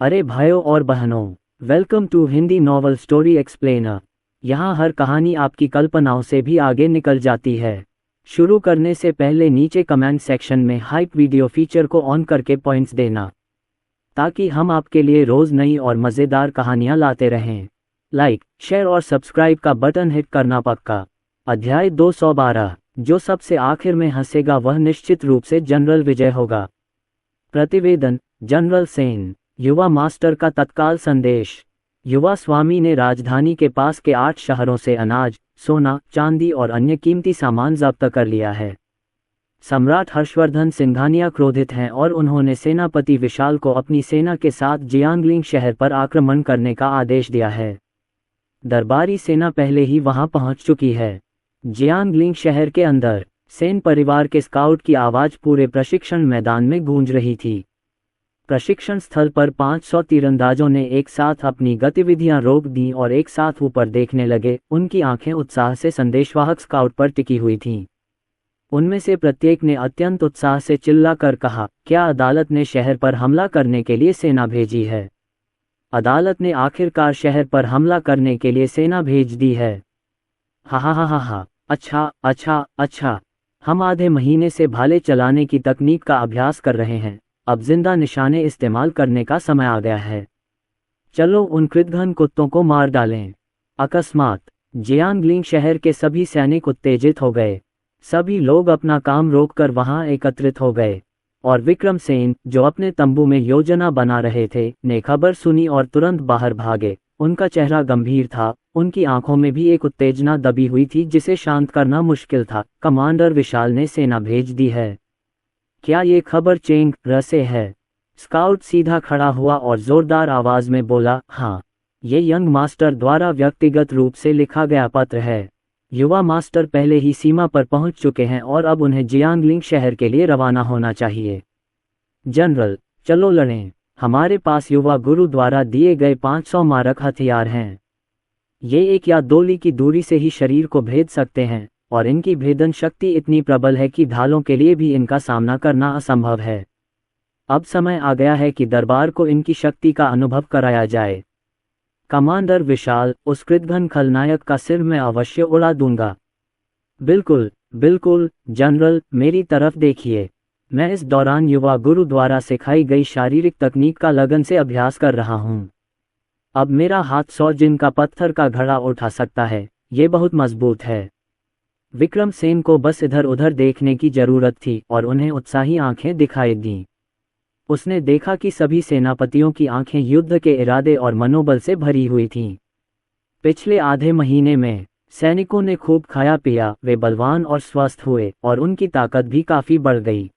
अरे भाइयों और बहनों, welcome to Hindi novel story explainer. यहाँ हर कहानी आपकी कल्पनाओं से भी आगे निकल जाती है। शुरू करने से पहले नीचे कमेंट सेक्शन में हाइप वीडियो फीचर को ऑन करके पॉइंट्स देना, ताकि हम आपके लिए रोज़ नई और मज़ेदार कहानियाँ लाते रहें। लाइक, शेयर और सब्सक्राइब का बटन हिट करना पक्का। अध्याय 212। जो सबसे आखिर में हंसेगा वह निश्चित रूप से जनरल विजय होगा। प्रतिवेदन, जनरल सेन। युवा मास्टर का तत्काल संदेश। युवा स्वामी ने राजधानी के पास के 8 शहरों से अनाज, सोना, चांदी और अन्य कीमती सामान जब्त कर लिया है। सम्राट हर्षवर्धन सिंघानिया क्रोधित हैं और उन्होंने सेनापति विशाल को अपनी सेना के साथ जियांगलिंग शहर पर आक्रमण करने का आदेश दिया है। दरबारी सेना पहले ही वहां पहुंच चुकी है। जियांगलिंग शहर के अंदर सेन परिवार के स्काउट की आवाज पूरे प्रशिक्षण मैदान में गूंज रही थी। प्रशिक्षण स्थल पर 500 तीरंदाजों ने एक साथ अपनी गतिविधियां रोक दी और एक साथ ऊपर देखने लगे। उनकी आंखें उत्साह से संदेशवाहक स्काउट पर टिकी हुई थीं। उनमें से प्रत्येक ने अत्यंत उत्साह से चिल्लाकर कहा, क्या अदालत ने शहर पर हमला करने के लिए सेना भेजी है? अदालत ने आखिरकार शहर पर हमला करने के लिए सेना भेज दी है। हा हा हा हा हा, अच्छा अच्छा अच्छा। हम आधे महीने से भाले चलाने की तकनीक का अभ्यास कर रहे हैं। अब जिंदा निशाने इस्तेमाल करने का समय आ गया है। चलो उन कृतघ्न कुत्तों को मार डालें। अकस्मात जियांगलिंग शहर के सभी सैनिक उत्तेजित हो गए। सभी लोग अपना काम रोककर वहां एकत्रित हो गए और विक्रमसेन, जो अपने तंबू में योजना बना रहे थे, ने खबर सुनी और तुरंत बाहर भागे। उनका चेहरा गंभीर था, उनकी आंखों में भी एक उत्तेजना दबी हुई थी जिसे शांत करना मुश्किल था। कमांडर विशाल ने सेना भेज दी है। क्या ये खबर चेंग रसे है? स्काउट सीधा खड़ा हुआ और जोरदार आवाज में बोला, हाँ, ये यंग मास्टर द्वारा व्यक्तिगत रूप से लिखा गया पत्र है। युवा मास्टर पहले ही सीमा पर पहुंच चुके हैं और अब उन्हें जियांगलिंग शहर के लिए रवाना होना चाहिए। जनरल, चलो लड़ें। हमारे पास युवा गुरु द्वारा दिए गए 500 मारक हथियार हैं। ये 1 या 2 ली की दूरी से ही शरीर को भेद सकते हैं और इनकी भेदन शक्ति इतनी प्रबल है कि ढालों के लिए भी इनका सामना करना असंभव है। अब समय आ गया है कि दरबार को इनकी शक्ति का अनुभव कराया जाए। कमांडर विशाल, उस कृतघ्न खलनायक का सिर मैं अवश्य उड़ा दूंगा। बिल्कुल बिल्कुल जनरल, मेरी तरफ देखिए। मैं इस दौरान युवा गुरु द्वारा सिखाई गई शारीरिक तकनीक का लगन से अभ्यास कर रहा हूँ। अब मेरा हाथ 100 जिन का पत्थर का घड़ा उठा सकता है। ये बहुत मजबूत है। विक्रमसेन को बस इधर उधर देखने की जरूरत थी और उन्हें उत्साही आंखें दिखाई दीं। उसने देखा कि सभी सेनापतियों की आंखें युद्ध के इरादे और मनोबल से भरी हुई थीं। पिछले आधे महीने में सैनिकों ने खूब खाया पिया, वे बलवान और स्वस्थ हुए और उनकी ताकत भी काफी बढ़ गई।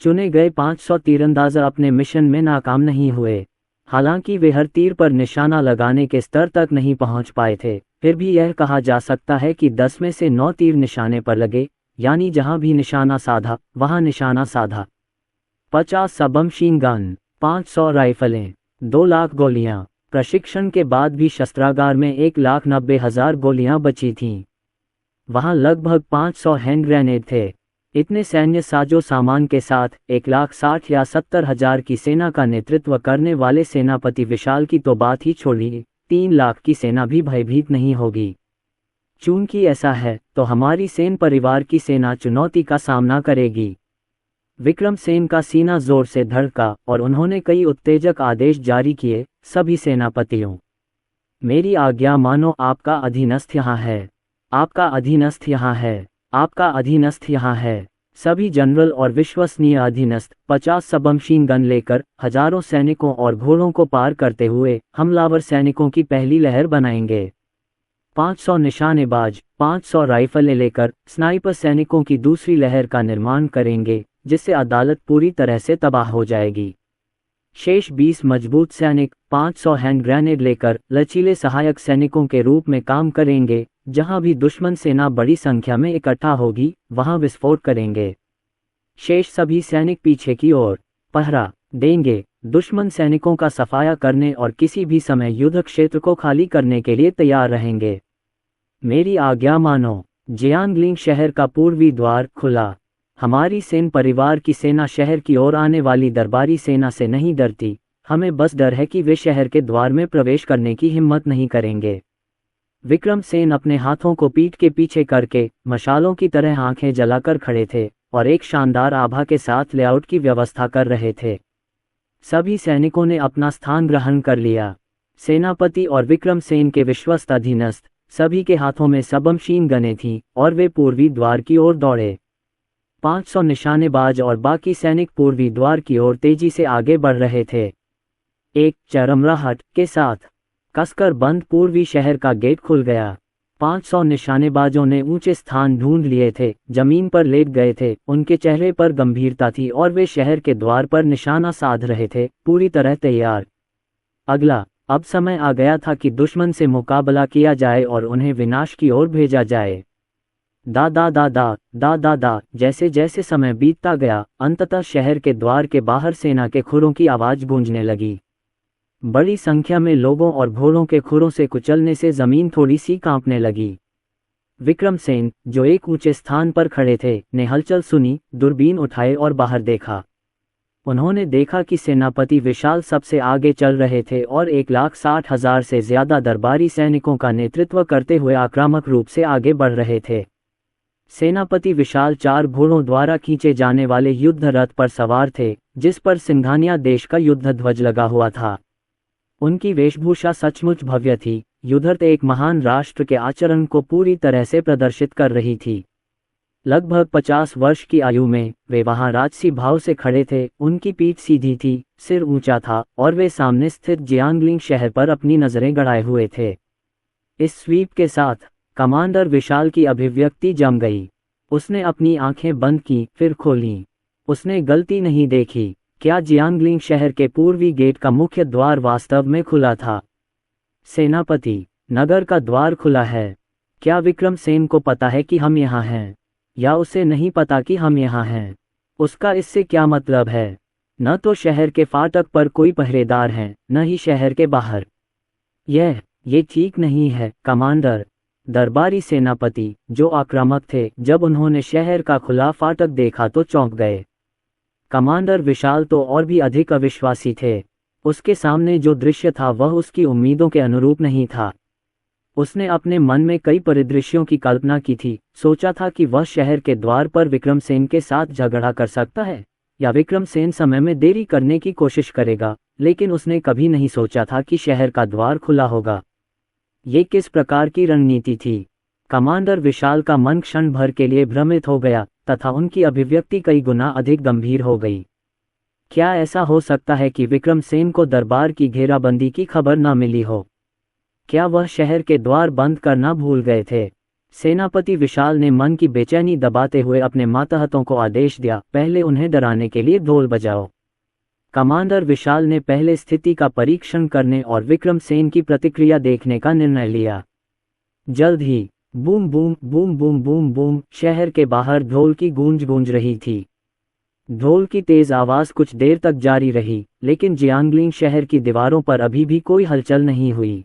चुने गए 500 तीरंदाज अपने मिशन में नाकाम नहीं हुए। हालांकि वे हर तीर पर निशाना लगाने के स्तर तक नहीं पहुंच पाए थे, फिर भी यह कहा जा सकता है कि 10 में से 9 तीर निशाने पर लगे, यानी जहां भी निशाना साधा वहां निशाना साधा। 50 सबमशीन गन, 500 राइफलें, 2 लाख गोलियां। प्रशिक्षण के बाद भी शस्त्रागार में 1,90,000 गोलियां बची थीं। वहां लगभग 500 हैंड ग्रेनेड थे। इतने सैन्य साजो सामान के साथ 1,60,000 या 70,000 की सेना का नेतृत्व करने वाले सेनापति विशाल की तो बात ही छोड़िए, 3 लाख की सेना भी भयभीत नहीं होगी। चूंकि ऐसा है तो हमारी सेन परिवार की सेना चुनौती का सामना करेगी। विक्रमसेन का सीना जोर से धड़का और उन्होंने कई उत्तेजक आदेश जारी किए। सभी सेनापतियों, मेरी आज्ञा मानो। आपका अधीनस्थ यहाँ है, आपका अधीनस्थ यहाँ है, आपका अधीनस्थ यहाँ है। सभी जनरल और विश्वसनीय अधीनस्थ 50 सबमशीन गन लेकर हजारों सैनिकों और घोड़ों को पार करते हुए हमलावर सैनिकों की पहली लहर बनाएंगे। 500 निशानेबाज 500 राइफलें लेकर स्नाइपर सैनिकों की दूसरी लहर का निर्माण करेंगे, जिससे अदालत पूरी तरह से तबाह हो जाएगी। शेष 20 मजबूत सैनिक 500 हैंड ग्रेनेड लेकर लचीले सहायक सैनिकों के रूप में काम करेंगे। जहां भी दुश्मन सेना बड़ी संख्या में इकट्ठा होगी वहां विस्फोट करेंगे। शेष सभी सैनिक पीछे की ओर पहरा देंगे, दुश्मन सैनिकों का सफाया करने और किसी भी समय युद्ध क्षेत्र को खाली करने के लिए तैयार रहेंगे। मेरी आज्ञा मानो। जियांगलिंग शहर का पूर्वी द्वार खुला। हमारी सेन परिवार की सेना शहर की ओर आने वाली दरबारी सेना से नहीं डरती। हमें बस डर है कि वे शहर के द्वार में प्रवेश करने की हिम्मत नहीं करेंगे। विक्रमसेन अपने हाथों को पीठ के पीछे करके मशालों की तरह आंखें जलाकर खड़े थे और एक शानदार आभा के साथ लेआउट की व्यवस्था कर रहे थे। सभी सैनिकों ने अपना स्थान ग्रहण कर लिया। सेनापति और विक्रमसेन के विश्वस्त अधीनस्थ सभी के हाथों में सबमशीन गनें थीं और वे पूर्वी द्वार की ओर दौड़े। 500 निशानेबाज और बाकी सैनिक पूर्वी द्वार की ओर तेजी से आगे बढ़ रहे थे। एक चरमराहट के साथ कसकर बंद पूर्वी शहर का गेट खुल गया। 500 निशानेबाजों ने ऊंचे स्थान ढूंढ लिए थे, जमीन पर लेट गए थे, उनके चेहरे पर गंभीरता थी और वे शहर के द्वार पर निशाना साध रहे थे, पूरी तरह तैयार। अगला, अब समय आ गया था कि दुश्मन से मुकाबला किया जाए और उन्हें विनाश की ओर भेजा जाए। दा दा दा दा दा दा दा जैसे जैसे समय बीतता गया, अंततः शहर के द्वार के बाहर सेना के खुरों की आवाज गूंजने लगी। बड़ी संख्या में लोगों और घोड़ों के खुरों से कुचलने से जमीन थोड़ी सी कांपने लगी। विक्रमसेन, जो एक ऊंचे स्थान पर खड़े थे, ने हलचल सुनी, दूरबीन उठाए और बाहर देखा। उन्होंने देखा कि सेनापति विशाल सबसे आगे चल रहे थे और 1,60,000 से ज्यादा दरबारी सैनिकों का नेतृत्व करते हुए आक्रामक रूप से आगे बढ़ रहे थे। सेनापति विशाल 4 घोड़ों द्वारा खींचे जाने वाले युद्ध रथ पर सवार थे, जिस पर सिंघानिया देश का युद्ध ध्वज लगा हुआ था। उनकी वेशभूषा सचमुच भव्य थी, युद्धरथ एक महान राष्ट्र के आचरण को पूरी तरह से प्रदर्शित कर रही थी। लगभग 50 वर्ष की आयु में वे वहां राजसी भाव से खड़े थे, उनकी पीठ सीधी थी, सिर ऊंचा था और वे सामने स्थित जियांगलिंग शहर पर अपनी नजरें गड़ाए हुए थे। इस स्वीप के साथ कमांडर विशाल की अभिव्यक्ति जम गई। उसने अपनी आंखें बंद की, फिर खोलीं। उसने गलती नहीं देखी। क्या जियांगलिंग शहर के पूर्वी गेट का मुख्य द्वार वास्तव में खुला था? सेनापति, नगर का द्वार खुला है। क्या विक्रमसेन को पता है कि हम यहाँ हैं? या उसे नहीं पता कि हम यहाँ हैं? उसका इससे क्या मतलब है? न तो शहर के फाटक पर कोई पहरेदार हैं, न ही शहर के बाहर। ये ठीक नहीं है, कमांडर। दरबारी सेनापति, जो आक्रामक थे, जब उन्होंने शहर का खुला फाटक देखा तो चौंक गए। कमांडर विशाल तो और भी अधिक अविश्वासी थे। उसके सामने जो दृश्य था वह उसकी उम्मीदों के अनुरूप नहीं था। उसने अपने मन में कई परिदृश्यों की कल्पना की थी। सोचा था कि वह शहर के द्वार पर विक्रमसेन के साथ झगड़ा कर सकता है, या विक्रमसेन समय में देरी करने की कोशिश करेगा, लेकिन उसने कभी नहीं सोचा था कि शहर का द्वार खुला होगा। ये किस प्रकार की रणनीति थी? कमांडर विशाल का मन क्षण भर के लिए भ्रमित हो गया तथा उनकी अभिव्यक्ति कई गुना अधिक गंभीर हो गई। क्या ऐसा हो सकता है कि विक्रमसेन को दरबार की घेराबंदी की खबर न मिली हो? क्या वह शहर के द्वार बंद करना भूल गए थे? सेनापति विशाल ने मन की बेचैनी दबाते हुए अपने मातहतों को आदेश दिया, पहले उन्हें डराने के लिए ढोल बजाओ। कमांडर विशाल ने पहले स्थिति का परीक्षण करने और विक्रमसेन की प्रतिक्रिया देखने का निर्णय लिया। जल्द ही boom boom boom boom boom boom शहर के बाहर ढोल की गूंज गूंज रही थी। ढोल की तेज आवाज कुछ देर तक जारी रही, लेकिन जियांगलिंग शहर की दीवारों पर अभी भी कोई हलचल नहीं हुई।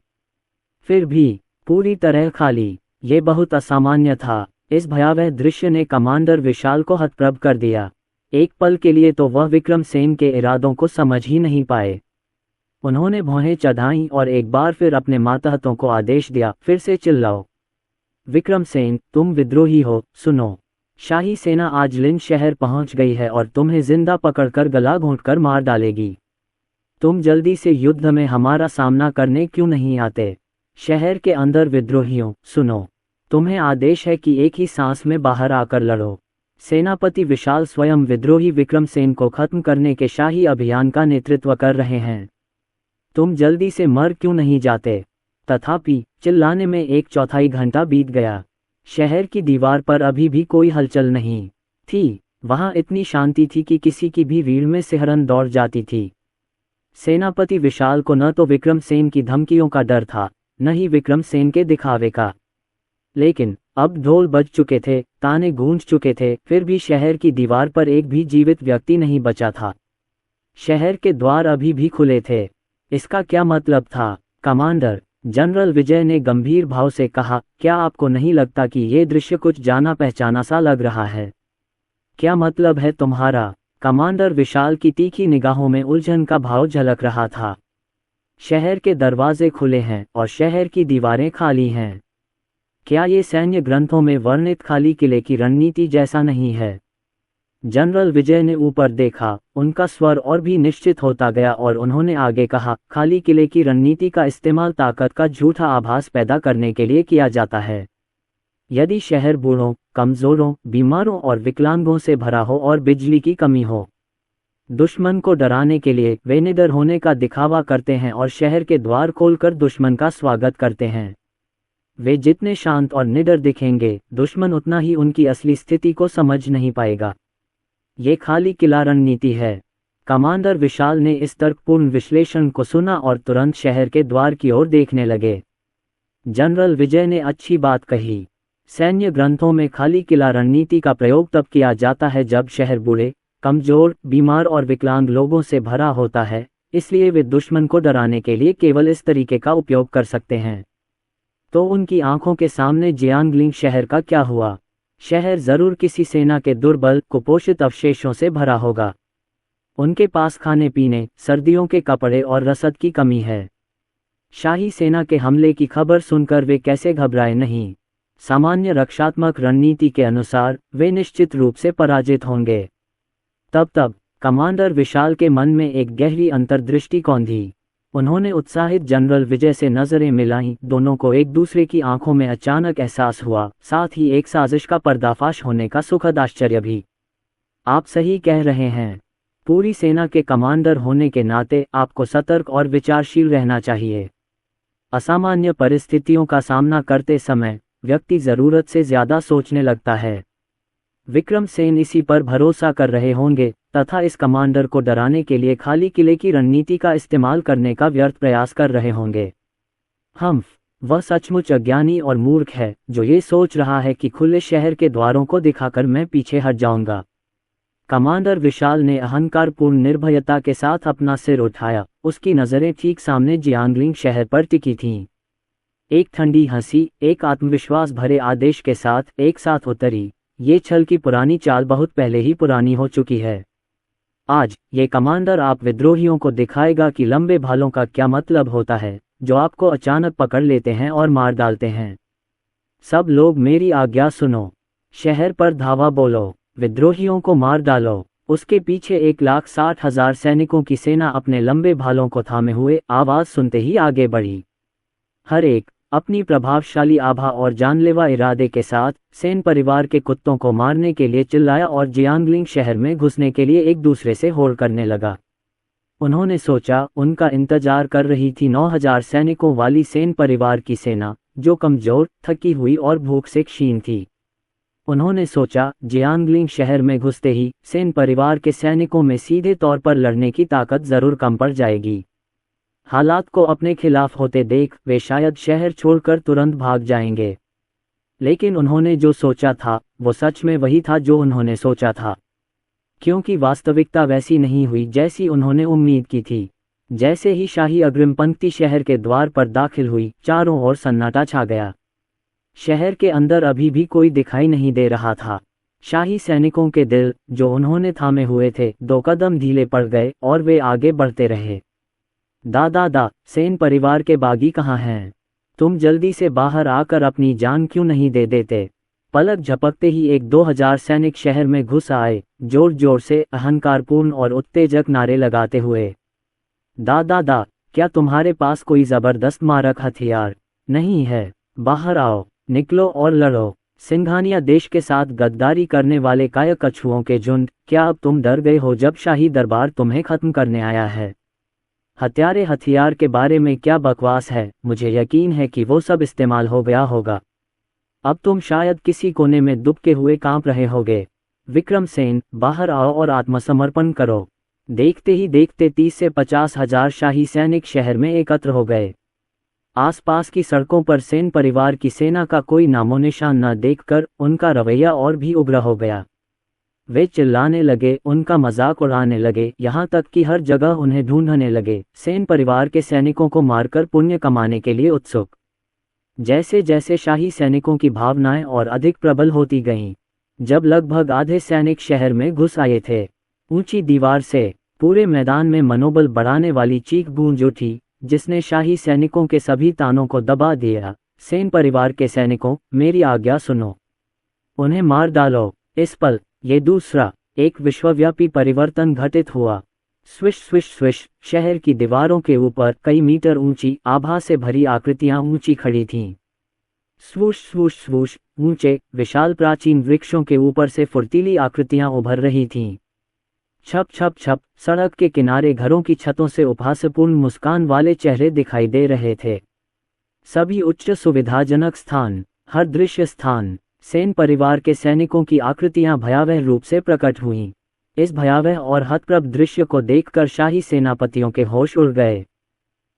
फिर भी पूरी तरह खाली। ये बहुत असामान्य था। इस भयावह दृश्य ने कमांडर विशाल को हतप्रभ कर दिया। एक पल के लिए तो वह विक्रमसेन के इरादों को समझ ही नहीं पाए। उन्होंने भौहें चढ़ाईं और एक बार फिर अपने मातहतों को आदेश दिया, फिर से चिल्लाओ। विक्रमसेन, तुम विद्रोही हो, सुनो। शाही सेना आज लिन शहर पहुंच गई है और तुम्हें जिंदा पकड़कर गला घोंटकर मार डालेगी। तुम जल्दी से युद्ध में हमारा सामना करने क्यों नहीं आते? शहर के अंदर विद्रोहियों, सुनो। तुम्हें आदेश है कि एक ही सांस में बाहर आकर लड़ो। सेनापति विशाल स्वयं विद्रोही विक्रमसेन को खत्म करने के शाही अभियान का नेतृत्व कर रहे हैं। तुम जल्दी से मर क्यों नहीं जाते? तथापि चिल्लाने में 1/4 घंटा बीत गया। शहर की दीवार पर अभी भी कोई हलचल नहीं थी। वहां इतनी शांति थी कि किसी की भी रीढ़ में सिहरन दौड़ जाती थी। सेनापति विशाल को न तो विक्रमसेन की धमकियों का डर था, न ही विक्रमसेन के दिखावे का। लेकिन अब ढोल बज चुके थे, ताने गूंज चुके थे, फिर भी शहर की दीवार पर एक भी जीवित व्यक्ति नहीं बचा था। शहर के द्वार अभी भी खुले थे। इसका क्या मतलब था? कमांडर, जनरल विजय ने गंभीर भाव से कहा, क्या आपको नहीं लगता कि ये दृश्य कुछ जाना पहचाना सा लग रहा है? क्या मतलब है तुम्हारा? कमांडर विशाल की तीखी निगाहों में उलझन का भाव झलक रहा था। शहर के दरवाजे खुले हैं और शहर की दीवारें खाली हैं। क्या ये सैन्य ग्रंथों में वर्णित खाली किले की रणनीति जैसा नहीं है? जनरल विजय ने ऊपर देखा, उनका स्वर और भी निश्चित होता गया और उन्होंने आगे कहा, खाली किले की रणनीति का इस्तेमाल ताकत का झूठा आभास पैदा करने के लिए किया जाता है। यदि शहर बूढ़ों, कमजोरों, बीमारों और विकलांगों से भरा हो और बिजली की कमी हो, दुश्मन को डराने के लिए वे निडर होने का दिखावा करते हैं और शहर के द्वार खोलकर दुश्मन का स्वागत करते हैं। वे जितने शांत और निडर दिखेंगे, दुश्मन उतना ही उनकी असली स्थिति को समझ नहीं पाएगा। ये खाली किला रणनीति है। कमांडर विशाल ने इस तर्कपूर्ण विश्लेषण को सुना और तुरंत शहर के द्वार की ओर देखने लगे। जनरल विजय ने अच्छी बात कही। सैन्य ग्रंथों में खाली किला रणनीति का प्रयोग तब किया जाता है जब शहर बूढ़े, कमजोर, बीमार और विकलांग लोगों से भरा होता है, इसलिए वे दुश्मन को डराने के लिए केवल इस तरीके का उपयोग कर सकते हैं। तो उनकी आंखों के सामने जियांगलिंग शहर का क्या हुआ? शहर जरूर किसी सेना के दुर्बल, कुपोषित अवशेषों से भरा होगा। उनके पास खाने पीने, सर्दियों के कपड़े और रसद की कमी है। शाही सेना के हमले की खबर सुनकर वे कैसे घबराए नहीं? सामान्य रक्षात्मक रणनीति के अनुसार वे निश्चित रूप से पराजित होंगे। तब कमांडर विशाल के मन में एक गहरी अंतर्दृष्टि कौंधी। उन्होंने उत्साहित जनरल विजय से नजरें मिलाईं। दोनों को एक दूसरे की आंखों में अचानक एहसास हुआ, साथ ही एक साजिश का पर्दाफाश होने का सुखद आश्चर्य भी। आप सही कह रहे हैं। पूरी सेना के कमांडर होने के नाते आपको सतर्क और विचारशील रहना चाहिए। असामान्य परिस्थितियों का सामना करते समय व्यक्ति जरूरत से ज्यादा सोचने लगता है। विक्रम सेन इसी पर भरोसा कर रहे होंगे तथा इस कमांडर को डराने के लिए खाली किले की रणनीति का इस्तेमाल करने का व्यर्थ प्रयास कर रहे होंगे। वह सचमुच अज्ञानी और मूर्ख है जो ये सोच रहा है कि खुले शहर के द्वारों को दिखाकर मैं पीछे हट जाऊंगा। कमांडर विशाल ने अहंकारपूर्ण निर्भयता के साथ अपना सिर उठाया। उसकी नजरें ठीक सामने जियांगलिंग शहर पर टिकी थीं। एक ठंडी हंसी, एक आत्मविश्वास भरे आदेश के साथ एक साथ उतरी। ये छल की पुरानी चाल बहुत पहले ही पुरानी हो चुकी है। आज ये कमांडर आप विद्रोहियों को दिखाएगा कि लंबे भालों का क्या मतलब होता है, जो आपको अचानक पकड़ लेते हैं और मार डालते हैं। सब लोग मेरी आज्ञा सुनो। शहर पर धावा बोलो, विद्रोहियों को मार डालो। उसके पीछे 1,60,000 सैनिकों की सेना अपने लंबे भालों को थामे हुए आवाज सुनते ही आगे बढ़ी। हर एक अपनी प्रभावशाली आभा और जानलेवा इरादे के साथ सेन परिवार के कुत्तों को मारने के लिए चिल्लाया और जियांगलिंग शहर में घुसने के लिए एक दूसरे से होड़ करने लगा। उन्होंने सोचा, उनका इंतजार कर रही थी 9,000 सैनिकों वाली सेन परिवार की सेना, जो कमजोर, थकी हुई और भूख से क्षीण थी। उन्होंने सोचा, जियांगलिंग शहर में घुसते ही सेन परिवार के सैनिकों में सीधे तौर पर लड़ने की ताकत जरूर कम पड़ जाएगी। हालात को अपने खिलाफ होते देख वे शायद शहर छोड़कर तुरंत भाग जाएंगे। लेकिन उन्होंने जो सोचा था वो सच में वही था जो उन्होंने सोचा था, क्योंकि वास्तविकता वैसी नहीं हुई जैसी उन्होंने उम्मीद की थी। जैसे ही शाही अग्रिम पंक्ति शहर के द्वार पर दाखिल हुई, चारों ओर सन्नाटा छा गया। शहर के अंदर अभी भी कोई दिखाई नहीं दे रहा था। शाही सैनिकों के दिल, जो उन्होंने थामे हुए थे, 2 कदम ढीले पड़ गए और वे आगे बढ़ते रहे। दादा, सेन परिवार के बागी कहाँ हैं? तुम जल्दी से बाहर आकर अपनी जान क्यों नहीं दे देते? पलक झपकते ही 1-2 हजार सैनिक शहर में घुस आए, जोर जोर से अहंकारपूर्ण और उत्तेजक नारे लगाते हुए। दादा, क्या तुम्हारे पास कोई जबरदस्त मारक हथियार नहीं है? बाहर आओ, निकलो और लड़ो। सिंघानिया देश के साथ गद्दारी करने वाले काया कछुओं के झुंड, क्या अब तुम डर गए हो जब शाही दरबार तुम्हें खत्म करने आया है? हथियार के बारे में क्या बकवास है? मुझे यकीन है कि वो सब इस्तेमाल हो गया होगा। अब तुम शायद किसी कोने में दुबके हुए कांप रहे होगे। विक्रम सेन, बाहर आओ और आत्मसमर्पण करो। देखते ही देखते 30 से 50 हजार शाही सैनिक शहर में एकत्र हो गए। आसपास की सड़कों पर सेन परिवार की सेना का कोई नामो निशान न देखकर उनका रवैया और भी उग्र हो गया। वे चिल्लाने लगे, उनका मजाक उड़ाने लगे, यहाँ तक कि हर जगह उन्हें ढूंढने लगे, सेन परिवार के सैनिकों को मारकर पुण्य कमाने के लिए उत्सुक। जैसे जैसे शाही सैनिकों की भावनाएं और अधिक प्रबल होती गईं, जब लगभग आधे सैनिक शहर में घुस आए थे, ऊंची दीवार से पूरे मैदान में मनोबल बढ़ाने वाली चीख गूंज उठी, जिसने शाही सैनिकों के सभी तानों को दबा दिया। सेन परिवार के सैनिकों, मेरी आज्ञा सुनो, उन्हें मार डालो। इस पल ये दूसरा एक विश्वव्यापी परिवर्तन घटित हुआ। स्विश स्विश स्विश, शहर की दीवारों के ऊपर कई मीटर ऊंची आभा से भरी आकृतियां ऊंची खड़ी थीं। स्वूश स्वूश स्वूश, ऊंचे विशाल प्राचीन वृक्षों के ऊपर से फुर्तीली आकृतियां उभर रही थीं। छप छप छप, सड़क के किनारे घरों की छतों से उपहासपूर्ण मुस्कान वाले चेहरे दिखाई दे रहे थे। सभी उच्च सुविधाजनक स्थान, हर दृश्य स्थान, सेन परिवार के सैनिकों की आकृतियां भयावह रूप से प्रकट हुईं। इस भयावह और हतप्रभ दृश्य को देखकर शाही सेनापतियों के होश उड़ गए।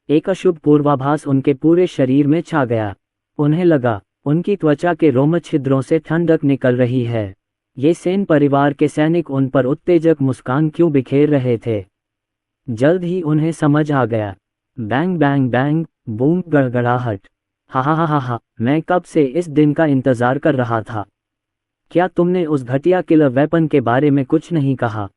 एक अशुभ पूर्वाभास उनके पूरे शरीर में छा गया। उन्हें लगा उनकी त्वचा के रोम छिद्रों से ठंडक निकल रही है। ये सेन परिवार के सैनिक उन पर उत्तेजक मुस्कान क्यों बिखेर रहे थे? जल्द ही उन्हें समझ आ गया। बैंग बैंग बैंग, बूम, गड़गड़ाहट। हा हा हा हा, मैं कब से इस दिन का इंतजार कर रहा था। क्या तुमने उस घटिया किलर वेपन के बारे में कुछ नहीं कहा?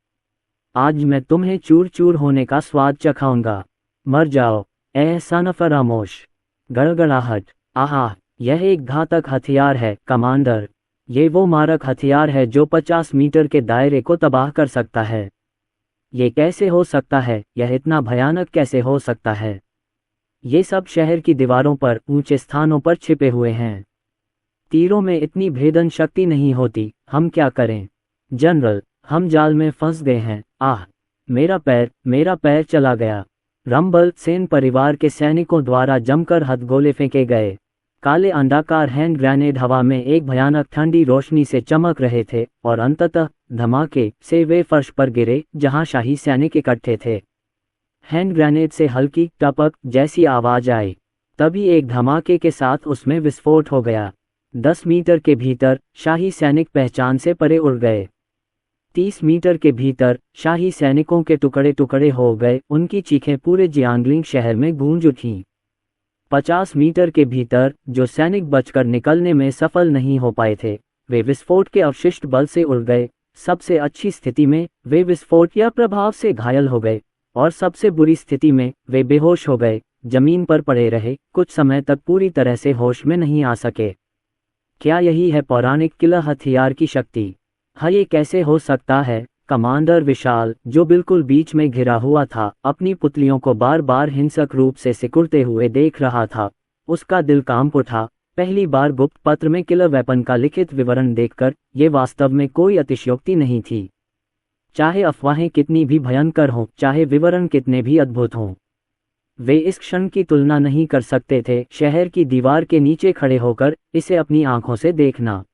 आज मैं तुम्हें चूर चूर होने का स्वाद चखाऊंगा। मर जाओ एहसान फरामोश। गड़गड़ाहट। आहा, यह एक घातक हथियार है कमांडर। ये वो मारक हथियार है जो 50 मीटर के दायरे को तबाह कर सकता है। ये कैसे हो सकता है? यह इतना भयानक कैसे हो सकता है? ये सब शहर की दीवारों पर, ऊंचे स्थानों पर छिपे हुए हैं। तीरों में इतनी भेदन शक्ति नहीं होती। हम क्या करें जनरल? हम जाल में फंस गए हैं। आह, मेरा पैर चला गया। रंबल। सेन परिवार के सैनिकों द्वारा जमकर हथगोले फेंके गए। काले अंडाकार हैंड ग्रेनेड हवा में एक भयानक ठंडी रोशनी से चमक रहे थे और अंततः धमाके से वे फर्श पर गिरे जहां शाही सैनिक इकट्ठे थे। हैंड ग्रेनेड से हल्की टपक जैसी आवाज आई, तभी एक धमाके के साथ उसमें विस्फोट हो गया। 10 मीटर के भीतर शाही सैनिक पहचान से परे उड़ गए। 30 मीटर के भीतर शाही सैनिकों के टुकड़े टुकड़े हो गए। उनकी चीखें पूरे जियांगलिंग शहर में गूंज उठीं। 50 मीटर के भीतर जो सैनिक बचकर निकलने में सफल नहीं हो पाए थे, वे विस्फोट के अवशिष्ट बल से उड़ गए। सबसे अच्छी स्थिति में वे विस्फोट या प्रभाव से घायल हो गए और सबसे बुरी स्थिति में वे बेहोश हो गए, जमीन पर पड़े रहे, कुछ समय तक पूरी तरह से होश में नहीं आ सके। क्या यही है पौराणिक किला हथियार की शक्ति? हाँ, ये कैसे हो सकता है? कमांडर विशाल, जो बिल्कुल बीच में घिरा हुआ था, अपनी पुतलियों को बार बार हिंसक रूप से सिकुड़ते हुए देख रहा था। उसका दिल कांप उठा। पहली बार गुप्त पत्र में किलर वेपन का लिखित विवरण देखकर ये वास्तव में कोई अतिशयोक्ति नहीं थी। चाहे अफवाहें कितनी भी भयंकर हों, चाहे विवरण कितने भी अद्भुत हों, वे इस क्षण की तुलना नहीं कर सकते थे शहर की दीवार के नीचे खड़े होकर इसे अपनी आंखों से देखना।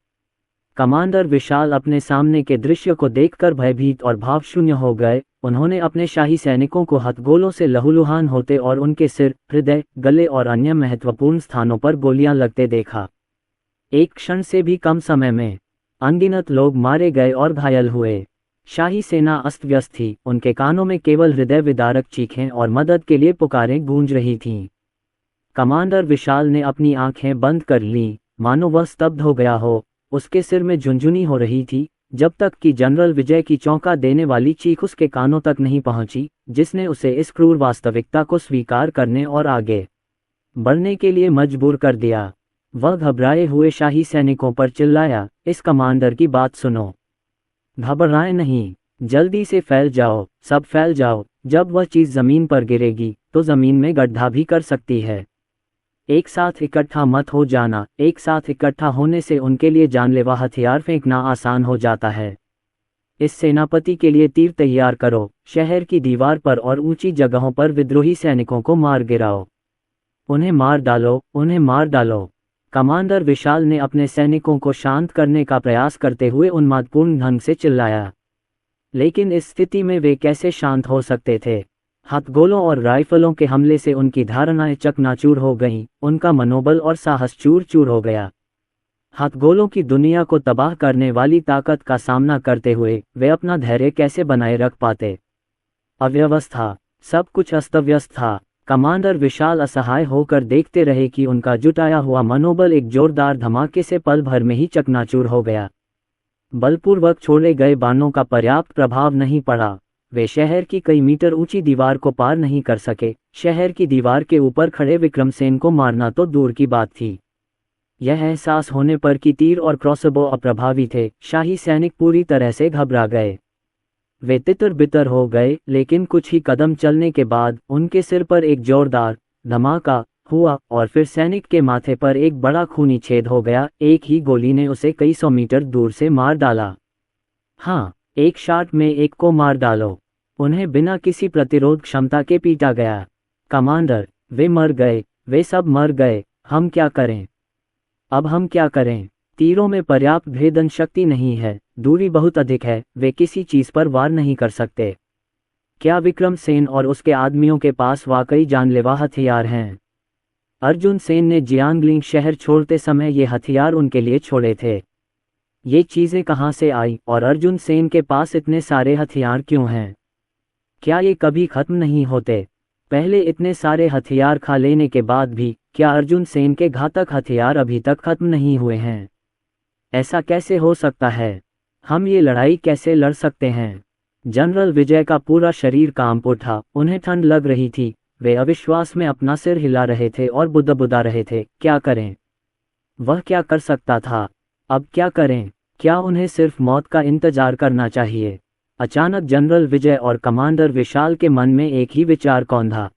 कमांडर विशाल अपने सामने के दृश्य को देखकर भयभीत और भावशून्य हो गए। उन्होंने अपने शाही सैनिकों को हथगोलों से लहूलुहान होते और उनके सिर, हृदय, गले और अन्य महत्वपूर्ण स्थानों पर गोलियां लगते देखा। एक क्षण से भी कम समय में अनगिनत लोग मारे गए और घायल हुए। शाही सेना अस्त व्यस्त थी। उनके कानों में केवल हृदय विदारक चीखें और मदद के लिए पुकारें गूंज रही थीं। कमांडर विशाल ने अपनी आंखें बंद कर लीं, मानो वह स्तब्ध हो गया हो। उसके सिर में झुंझुनी हो रही थी, जब तक कि जनरल विजय की चौंका देने वाली चीख उसके कानों तक नहीं पहुंची, जिसने उसे इस क्रूर वास्तविकता को स्वीकार करने और आगे बढ़ने के लिए मजबूर कर दिया। वह घबराए हुए शाही सैनिकों पर चिल्लाया, इस कमांडर की बात सुनो। घबराएं नहीं, जल्दी से फैल जाओ, सब फैल जाओ। जब वह चीज जमीन पर गिरेगी तो जमीन में गड्ढा भी कर सकती है। एक साथ इकट्ठा मत हो जाना। एक साथ इकट्ठा होने से उनके लिए जानलेवा हथियार फेंकना आसान हो जाता है। इस सेनापति के लिए तीर तैयार करो। शहर की दीवार पर और ऊंची जगहों पर विद्रोही सैनिकों को मार गिराओ। उन्हें मार डालो, उन्हें मार डालो। कमांडर विशाल ने अपने सैनिकों को शांत करने का प्रयास करते हुए उन्मादपूर्ण ढंग से चिल्लाया। लेकिन इस स्थिति में वे कैसे शांत हो सकते थे? हथगोलों और राइफलों के हमले से उनकी धारणाएं चकनाचूर हो गईं। उनका मनोबल और साहस चूर चूर हो गया। हथगोलों की दुनिया को तबाह करने वाली ताकत का सामना करते हुए वे अपना धैर्य कैसे बनाए रख पाते? अव्यवस्था, सब कुछ अस्तव्यस्त था। कमांडर विशाल असहाय होकर देखते रहे कि उनका जुटाया हुआ मनोबल एक जोरदार धमाके से पल भर में ही चकनाचूर हो गया। बलपूर्वक छोड़े गए बाणों का पर्याप्त प्रभाव नहीं पड़ा। वे शहर की कई मीटर ऊंची दीवार को पार नहीं कर सके। शहर की दीवार के ऊपर खड़े विक्रमसेन को मारना तो दूर की बात थी। यह एहसास होने पर कि तीर और क्रॉसबो अप्रभावी थे, शाही सैनिक पूरी तरह से घबरा गए। वे तितर बितर हो गए, लेकिन कुछ ही कदम चलने के बाद उनके सिर पर एक जोरदार धमाका हुआ और फिर सैनिक के माथे पर एक बड़ा खूनी छेद हो गया। एक ही गोली ने उसे कई सौ मीटर दूर से मार डाला। हाँ, एक शॉट में एक को मार डालो। उन्हें बिना किसी प्रतिरोध क्षमता के पीटा गया। कमांडर, वे मर गए, वे सब मर गए। हम क्या करें? अब हम क्या करें? तीरों में पर्याप्त भेदन शक्ति नहीं है, दूरी बहुत अधिक है, वे किसी चीज पर वार नहीं कर सकते। क्या विक्रमसेन और उसके आदमियों के पास वाकई जानलेवा हथियार हैं? अर्जुन सेन ने जियांगलिंग शहर छोड़ते समय ये हथियार उनके लिए छोड़े थे। ये चीजें कहाँ से आई और अर्जुन सेन के पास इतने सारे हथियार क्यों हैं? क्या ये कभी खत्म नहीं होते? पहले इतने सारे हथियार खा लेने के बाद भी क्या अर्जुन सेन के घातक हथियार अभी तक खत्म नहीं हुए हैं? ऐसा कैसे हो सकता है? हम ये लड़ाई कैसे लड़ सकते हैं? जनरल विजय का पूरा शरीर कांप उठा। उन्हें ठंड लग रही थी। वे अविश्वास में अपना सिर हिला रहे थे और बुदबुदा रहे थे। क्या करें? वह क्या कर सकता था? अब क्या करें? क्या उन्हें सिर्फ मौत का इंतजार करना चाहिए? अचानक जनरल विजय और कमांडर विशाल के मन में एक ही विचार कौंधा।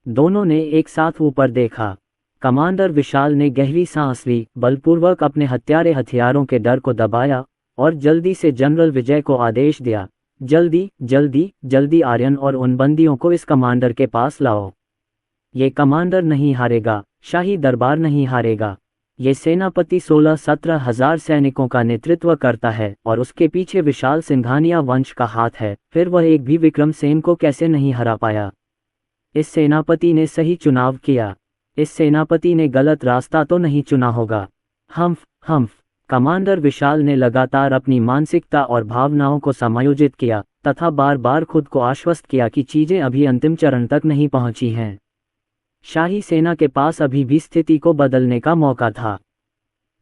दोनों ने एक साथ ऊपर देखा। कमांडर विशाल ने गहरी सांस ली, बलपूर्वक अपने हत्यारे हथियारों के डर को दबाया और जल्दी से जनरल विजय को आदेश दिया, जल्दी जल्दी जल्दी आर्यन और उन बंदियों को इस कमांडर के पास लाओ। ये कमांडर नहीं हारेगा, शाही दरबार नहीं हारेगा। ये सेनापति 16-17 हजार सैनिकों का नेतृत्व करता है और उसके पीछे विशाल सिंघानिया वंश का हाथ है। फिर वह एक भी विक्रमसेन को कैसे नहीं हरा पाया? इस सेनापति ने सही चुनाव किया। इस सेनापति ने गलत रास्ता तो नहीं चुना होगा। हम्फ। कमांडर विशाल ने लगातार अपनी मानसिकता और भावनाओं को समायोजित किया तथा बार बार खुद को आश्वस्त किया कि चीजें अभी अंतिम चरण तक नहीं पहुंची हैं। शाही सेना के पास अभी भी स्थिति को बदलने का मौका था।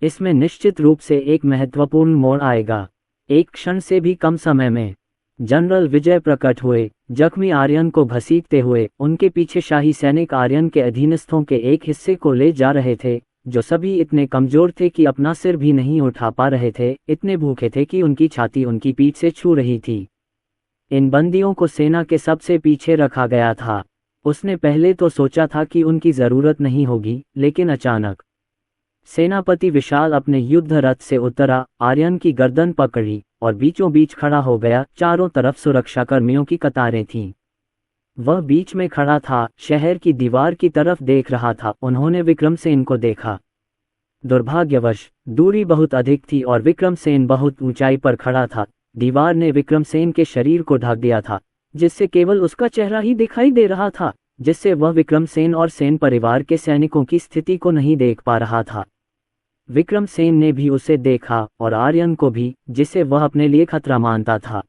इसमें निश्चित रूप से एक महत्वपूर्ण मोड़ आएगा। एक क्षण से भी कम समय में जनरल विजय प्रकट हुए, जख्मी आर्यन को घसीटते हुए। उनके पीछे शाही सैनिक आर्यन के अधीनस्थों के एक हिस्से को ले जा रहे थे, जो सभी इतने कमजोर थे कि अपना सिर भी नहीं उठा पा रहे थे, इतने भूखे थे कि उनकी छाती उनकी पीठ से छू रही थी। इन बंदियों को सेना के सबसे पीछे रखा गया था। उसने पहले तो सोचा था कि उनकी जरूरत नहीं होगी, लेकिन अचानक सेनापति विशाल अपने युद्ध रथ से उतरा, आर्यन की गर्दन पकड़ी और बीचों बीच खड़ा हो गया। चारों तरफ सुरक्षाकर्मियों की कतारें थीं। वह बीच में खड़ा था, शहर की दीवार की तरफ देख रहा था। उन्होंने विक्रमसेन को देखा। दुर्भाग्यवश दूरी बहुत अधिक थी और विक्रमसेन बहुत ऊंचाई पर खड़ा था। दीवार ने विक्रमसेन के शरीर को ढक दिया था, जिससे केवल उसका चेहरा ही दिखाई दे रहा था, जिससे वह विक्रमसेन और सेन परिवार के सैनिकों की स्थिति को नहीं देख पा रहा था। विक्रमसेन ने भी उसे देखा और आर्यन को भी, जिसे वह अपने लिए खतरा मानता था।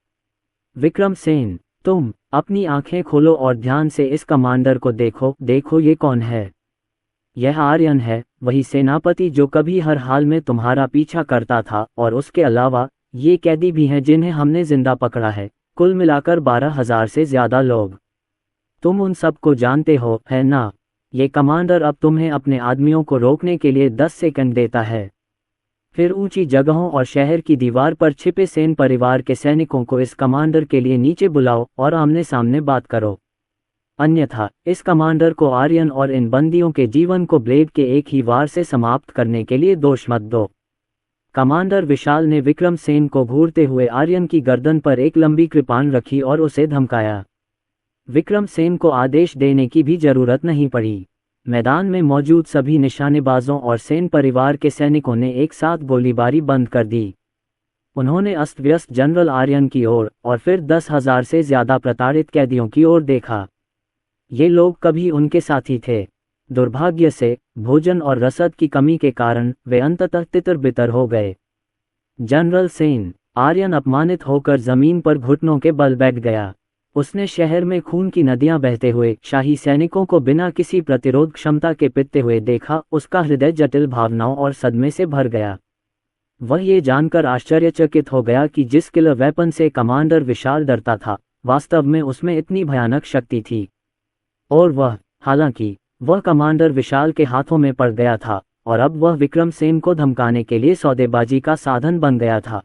विक्रमसेन, तुम अपनी आंखें खोलो और ध्यान से इस कमांडर को देखो। देखो ये कौन है? यह आर्यन है, वही सेनापति जो कभी हर हाल में तुम्हारा पीछा करता था। और उसके अलावा ये कैदी भी हैं जिन्हें हमने जिंदा पकड़ा है, कुल मिलाकर 12,000 से ज्यादा लोग। तुम उन सबको जानते हो, है ना? ये कमांडर अब तुम्हें अपने आदमियों को रोकने के लिए 10 सेकंड देता है। फिर ऊंची जगहों और शहर की दीवार पर छिपे सेन परिवार के सैनिकों को इस कमांडर के लिए नीचे बुलाओ और आमने सामने बात करो। अन्यथा इस कमांडर को आर्यन और इन बंदियों के जीवन को ब्लेड के एक ही वार से समाप्त करने के लिए दोष मत दो। कमांडर विशाल ने विक्रमसेन को घूरते हुए आर्यन की गर्दन पर एक लंबी कृपाण रखी और उसे धमकाया। विक्रमसेन को आदेश देने की भी जरूरत नहीं पड़ी। मैदान में मौजूद सभी निशानेबाजों और सेन परिवार के सैनिकों ने एक साथ गोलीबारी बंद कर दी। उन्होंने अस्त व्यस्त जनरल आर्यन की ओर और फिर 10,000 से ज्यादा प्रताड़ित कैदियों की ओर देखा। ये लोग कभी उनके साथी थे। दुर्भाग्य से भोजन और रसद की कमी के कारण वे अंततः तितर-बितर हो गए। जनरल सेन, आर्यन अपमानित होकर जमीन पर घुटनों के बल बैठ गया। उसने शहर में खून की नदियां बहते हुए शाही सैनिकों को बिना किसी प्रतिरोध क्षमता के पिटते हुए देखा। उसका हृदय जटिल भावनाओं और सदमे से भर गया। वह ये जानकर आश्चर्यचकित हो गया कि जिस किलर वेपन से कमांडर विशाल डरता था, वास्तव में उसमें इतनी भयानक शक्ति थी। और हालांकि वह कमांडर विशाल के हाथों में पड़ गया था और अब वह विक्रम सेन को धमकाने के लिए सौदेबाजी का साधन बन गया था।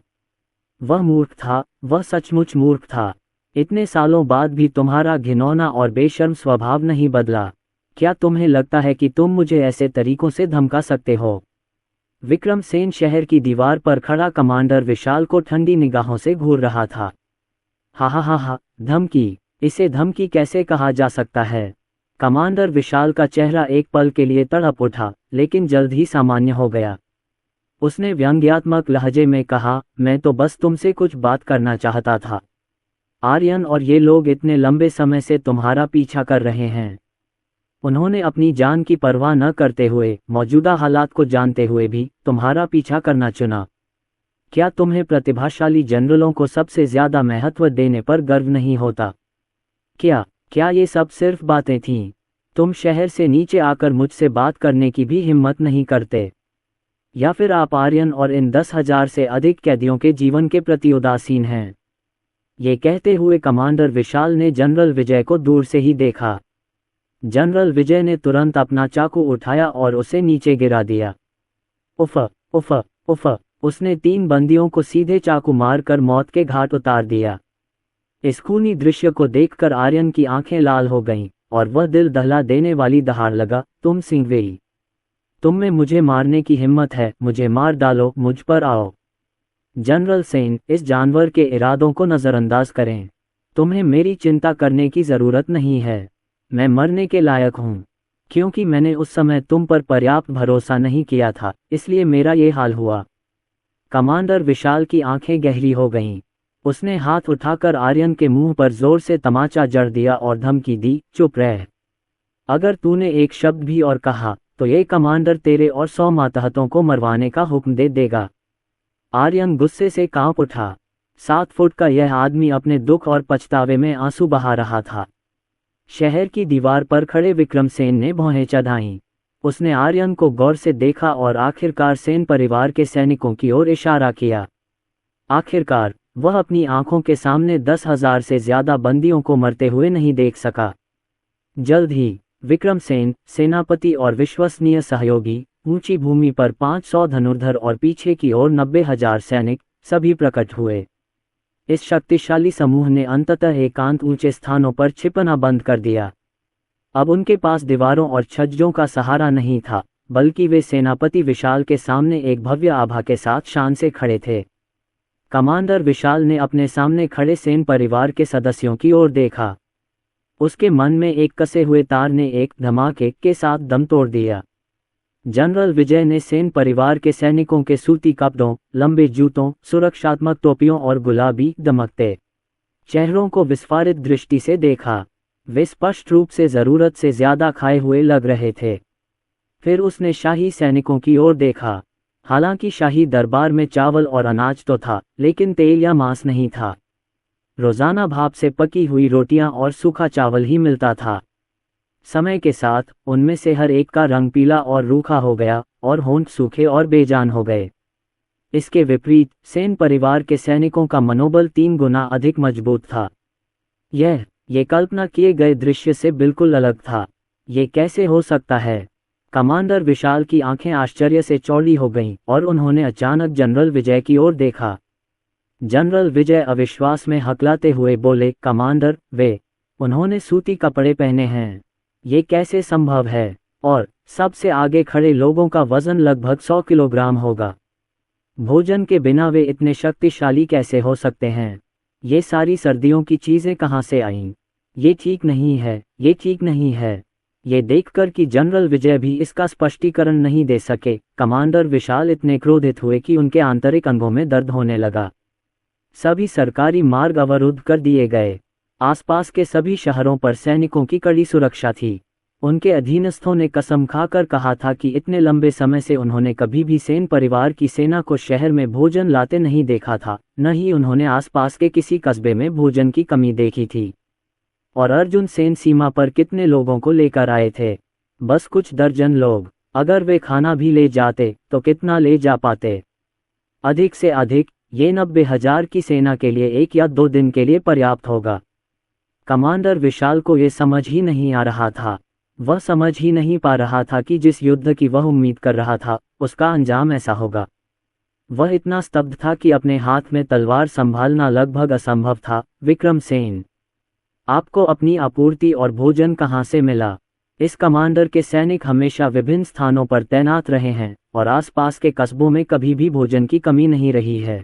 वह मूर्ख था, वह सचमुच मूर्ख था। इतने सालों बाद भी तुम्हारा घिनौना और बेशर्म स्वभाव नहीं बदला। क्या तुम्हें लगता है कि तुम मुझे ऐसे तरीकों से धमका सकते हो? विक्रम सेन शहर की दीवार पर खड़ा कमांडर विशाल को ठंडी निगाहों से घूर रहा था। हा हा हा हा, धमकी? इसे धमकी कैसे कहा जा सकता है? कमांडर विशाल का चेहरा एक पल के लिए तड़प उठा, लेकिन जल्द ही सामान्य हो गया। उसने व्यंग्यात्मक लहजे में कहा, मैं तो बस तुमसे कुछ बात करना चाहता था। आर्यन और ये लोग इतने लंबे समय से तुम्हारा पीछा कर रहे हैं। उन्होंने अपनी जान की परवाह न करते हुए, मौजूदा हालात को जानते हुए भी तुम्हारा पीछा करना चुना। क्या तुम्हें प्रतिभाशाली जनरलों को सबसे ज्यादा महत्व देने पर गर्व नहीं होता? क्या ये सब सिर्फ बातें थीं? तुम शहर से नीचे आकर मुझसे बात करने की भी हिम्मत नहीं करते? या फिर आप आर्यन और इन 10,000 से अधिक कैदियों के जीवन के प्रति उदासीन हैं? ये कहते हुए कमांडर विशाल ने जनरल विजय को दूर से ही देखा। जनरल विजय ने तुरंत अपना चाकू उठाया और उसे नीचे गिरा दिया। उफ उफ उफ, उसने 3 बंदियों को सीधे चाकू मारकर मौत के घाट उतार दिया। इस खूनी दृश्य को देखकर आर्यन की आंखें लाल हो गईं और वह दिल दहला देने वाली दहाड़ लगा, तुम सिंहवेई, तुम में मुझे मारने की हिम्मत है, मुझे मार डालो, मुझ पर आओ। जनरल सेन, इस जानवर के इरादों को नज़रअंदाज करें। तुम्हें मेरी चिंता करने की ज़रूरत नहीं है। मैं मरने के लायक हूँ। क्योंकि मैंने उस समय तुम पर पर्याप्त भरोसा नहीं किया था, इसलिए मेरा ये हाल हुआ। कमांडर विशाल की आंखें गहरी हो गईं। उसने हाथ उठाकर आर्यन के मुंह पर जोर से तमाचा जड़ दिया और धमकी दी, चुप रह। अगर तूने एक शब्द भी और कहा तो ये कमांडर तेरे और 100 मातहतों को मरवाने का हुक्म दे देगा। आर्यन गुस्से से कांप उठा। 7 फुट का यह आदमी अपने दुख और पछतावे में आंसू बहा रहा था। शहर की दीवार पर खड़े विक्रम सेन ने भौहें चढ़ाईं। उसने आर्यन को गौर से देखा और आखिरकार सेन परिवार के सैनिकों की ओर इशारा किया। आखिरकार वह अपनी आंखों के सामने 10,000 से ज्यादा बंदियों को मरते हुए नहीं देख सका। जल्द ही विक्रम सेन, सेनापति और विश्वसनीय सहयोगी, ऊंची भूमि पर 500 धनुर्धर और पीछे की ओर 90,000 सैनिक, सभी प्रकट हुए। इस शक्तिशाली समूह ने अंततः एकांत ऊंचे स्थानों पर छिपना बंद कर दिया। अब उनके पास दीवारों और छज्जों का सहारा नहीं था, बल्कि वे सेनापति विशाल के सामने एक भव्य आभा के साथ शान से खड़े थे। कमांडर विशाल ने अपने सामने खड़े सेन परिवार के सदस्यों की ओर देखा। उसके मन में एक कसे हुए तार ने एक धमाके के साथ दम तोड़ दिया। जनरल विजय ने सेन परिवार के सैनिकों के सूती कपड़ों, लंबे जूतों, सुरक्षात्मक टोपियों और गुलाबी दमकते चेहरों को विस्फारित दृष्टि से देखा। वे स्पष्ट रूप से जरूरत से ज्यादा खाए हुए लग रहे थे। फिर उसने शाही सैनिकों की ओर देखा। हालांकि शाही दरबार में चावल और अनाज तो था, लेकिन तेल या मांस नहीं था। रोजाना भाप से पकी हुई रोटियां और सूखा चावल ही मिलता था। समय के साथ उनमें से हर एक का रंग पीला और रूखा हो गया और होंठ सूखे और बेजान हो गए। इसके विपरीत सेन परिवार के सैनिकों का मनोबल 3 गुना अधिक मजबूत था। ये कल्पना किए गए दृश्य से बिल्कुल अलग था। ये कैसे हो सकता है? कमांडर विशाल की आंखें आश्चर्य से चौड़ी हो गईं और उन्होंने अचानक जनरल विजय की ओर देखा। जनरल विजय अविश्वास में हकलाते हुए बोले, कमांडर, उन्होंने सूती कपड़े पहने हैं। ये कैसे संभव है? और सबसे आगे खड़े लोगों का वजन लगभग 100 किलोग्राम होगा। भोजन के बिना वे इतने शक्तिशाली कैसे हो सकते हैं? ये सारी सर्दियों की चीजें कहाँ से आईं? ये ठीक नहीं है, ये ठीक नहीं है। ये देखकर कि जनरल विजय भी इसका स्पष्टीकरण नहीं दे सके, कमांडर विशाल इतने क्रोधित हुए कि उनके आंतरिक अंगों में दर्द होने लगा। सभी सरकारी मार्ग अवरुद्ध कर दिए गए। आसपास के सभी शहरों पर सैनिकों की कड़ी सुरक्षा थी। उनके अधीनस्थों ने कसम खाकर कहा था कि इतने लंबे समय से उन्होंने कभी भी सेन परिवार की सेना को शहर में भोजन लाते नहीं देखा था, न ही उन्होंने आसपास के किसी कस्बे में भोजन की कमी देखी थी। और अर्जुन सेन सीमा पर कितने लोगों को लेकर आए थे? बस कुछ दर्जन लोग। अगर वे खाना भी ले जाते तो कितना ले जा पाते? अधिक से अधिक, ये 90,000 की सेना के लिए 1 या 2 दिन के लिए पर्याप्त होगा। कमांडर विशाल को ये समझ ही नहीं आ रहा था। वह समझ ही नहीं पा रहा था कि जिस युद्ध की वह उम्मीद कर रहा था, उसका अंजाम ऐसा होगा। वह इतना स्तब्ध था कि अपने हाथ में तलवार संभालना लगभग असंभव था। विक्रमसेन, आपको अपनी आपूर्ति और भोजन कहाँ से मिला? इस कमांडर के सैनिक हमेशा विभिन्न स्थानों पर तैनात रहे हैं और आसपास के कस्बों में कभी भी भोजन की कमी नहीं रही है।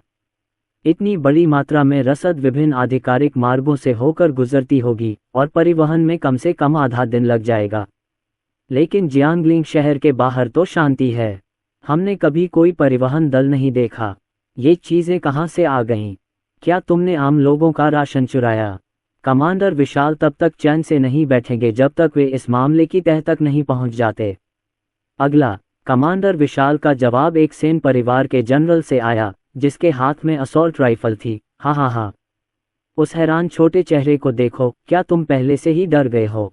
इतनी बड़ी मात्रा में रसद विभिन्न आधिकारिक मार्गों से होकर गुजरती होगी और परिवहन में कम से कम आधा दिन लग जाएगा। लेकिन जियांगलिंग शहर के बाहर तो शांति है। हमने कभी कोई परिवहन दल नहीं देखा। ये चीज़ें कहाँ से आ गईं? क्या तुमने आम लोगों का राशन चुराया? कमांडर विशाल तब तक चैन से नहीं बैठेंगे जब तक वे इस मामले की तह तक नहीं पहुंच जाते। अगला, कमांडर विशाल का जवाब एक सेन परिवार के जनरल से आया, जिसके हाथ में असॉल्ट राइफल थी। हाँ हाँ हाँ, उस हैरान छोटे चेहरे को देखो, क्या तुम पहले से ही डर गए हो?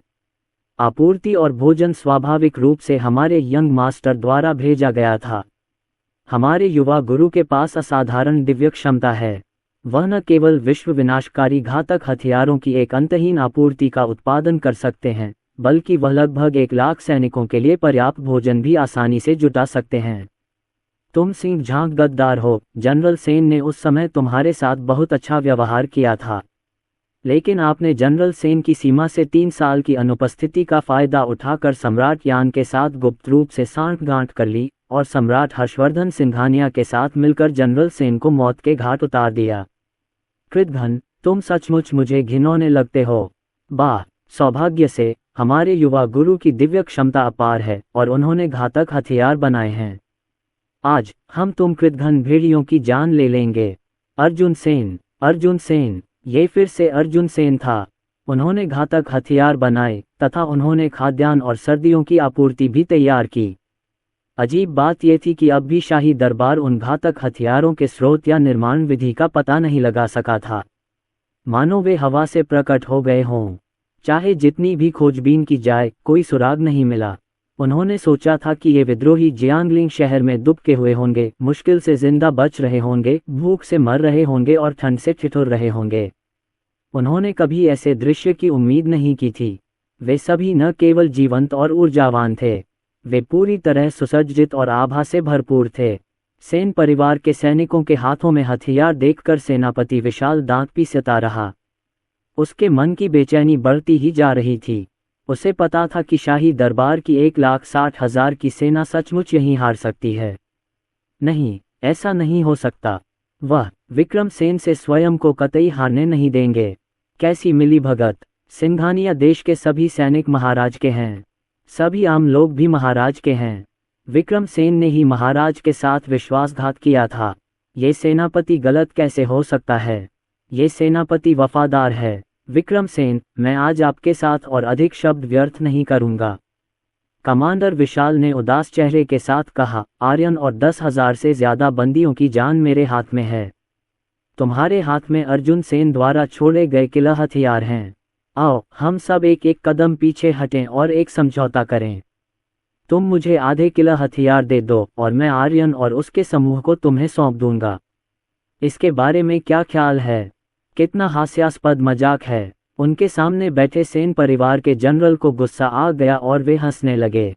आपूर्ति और भोजन स्वाभाविक रूप से हमारे यंग मास्टर द्वारा भेजा गया था। हमारे युवा गुरु के पास असाधारण दिव्य क्षमता है। वह न केवल विश्व विनाशकारी घातक हथियारों की एक अंतहीन आपूर्ति का उत्पादन कर सकते हैं, बल्कि वह लगभग 1 लाख सैनिकों के लिए पर्याप्त भोजन भी आसानी से जुटा सकते हैं। तुम सिंह झांक गद्दार हो। जनरल सेन ने उस समय तुम्हारे साथ बहुत अच्छा व्यवहार किया था, लेकिन आपने जनरल सेन की सीमा से 3 साल की अनुपस्थिति का फायदा उठाकर सम्राट यान के साथ गुप्त रूप से सांठगांठ कर ली और सम्राट हर्षवर्धन सिंघानिया के साथ मिलकर जनरल सेन को मौत के घाट उतार दिया। कृतघ्न, तुम सचमुच मुझे घिनौने लगते हो। वाह, सौभाग्य से हमारे युवा गुरु की दिव्य क्षमता अपार है और उन्होंने घातक हथियार बनाए हैं। आज हम तुम कृतघ्न भेड़ियों की जान ले लेंगे। अर्जुन सेन, अर्जुन सेन, ये फिर से अर्जुन सेन था। उन्होंने घातक हथियार बनाए तथा उन्होंने खाद्यान्न और सर्दियों की आपूर्ति भी तैयार की। अजीब बात यह थी कि अब भी शाही दरबार उन घातक हथियारों के स्रोत या निर्माण विधि का पता नहीं लगा सका था। मानो वे हवा से प्रकट हो गए हों। चाहे जितनी भी खोजबीन की जाए, कोई सुराग नहीं मिला। उन्होंने सोचा था कि ये विद्रोही जियांगलिंग शहर में दुबके हुए होंगे, मुश्किल से जिंदा बच रहे होंगे, भूख से मर रहे होंगे और ठंड से ठिठुर रहे होंगे। उन्होंने कभी ऐसे दृश्य की उम्मीद नहीं की थी। वे सभी न केवल जीवंत और ऊर्जावान थे, वे पूरी तरह सुसज्जित और आभा से भरपूर थे। सेन परिवार के सैनिकों के हाथों में हथियार देखकर सेनापति विशाल दांत पीसता रहा। उसके मन की बेचैनी बढ़ती ही जा रही थी। उसे पता था कि शाही दरबार की 1,60,000 की सेना सचमुच यहीं हार सकती है। नहीं, ऐसा नहीं हो सकता। वह विक्रमसेन से स्वयं को कतई हारने नहीं देंगे। कैसी मिलीभगत! सिंघानिया देश के सभी सैनिक महाराज के हैं, सभी आम लोग भी महाराज के हैं। विक्रमसेन ने ही महाराज के साथ विश्वासघात किया था। ये सेनापति गलत कैसे हो सकता है? ये सेनापति वफादार है। विक्रमसेन, मैं आज आपके साथ और अधिक शब्द व्यर्थ नहीं करूंगा। कमांडर विशाल ने उदास चेहरे के साथ कहा, आर्यन और 10,000 से ज्यादा बंदियों की जान मेरे हाथ में है। तुम्हारे हाथ में अर्जुन सेन द्वारा छोड़े गए किला हथियार हैं। आओ, हम सब एक एक कदम पीछे हटें और एक समझौता करें। तुम मुझे आधे किला हथियार दे दो और मैं आर्यन और उसके समूह को तुम्हें सौंप दूंगा। इसके बारे में क्या ख्याल है? कितना हास्यास्पद मजाक है। उनके सामने बैठे सेन परिवार के जनरल को गुस्सा आ गया और वे हंसने लगे।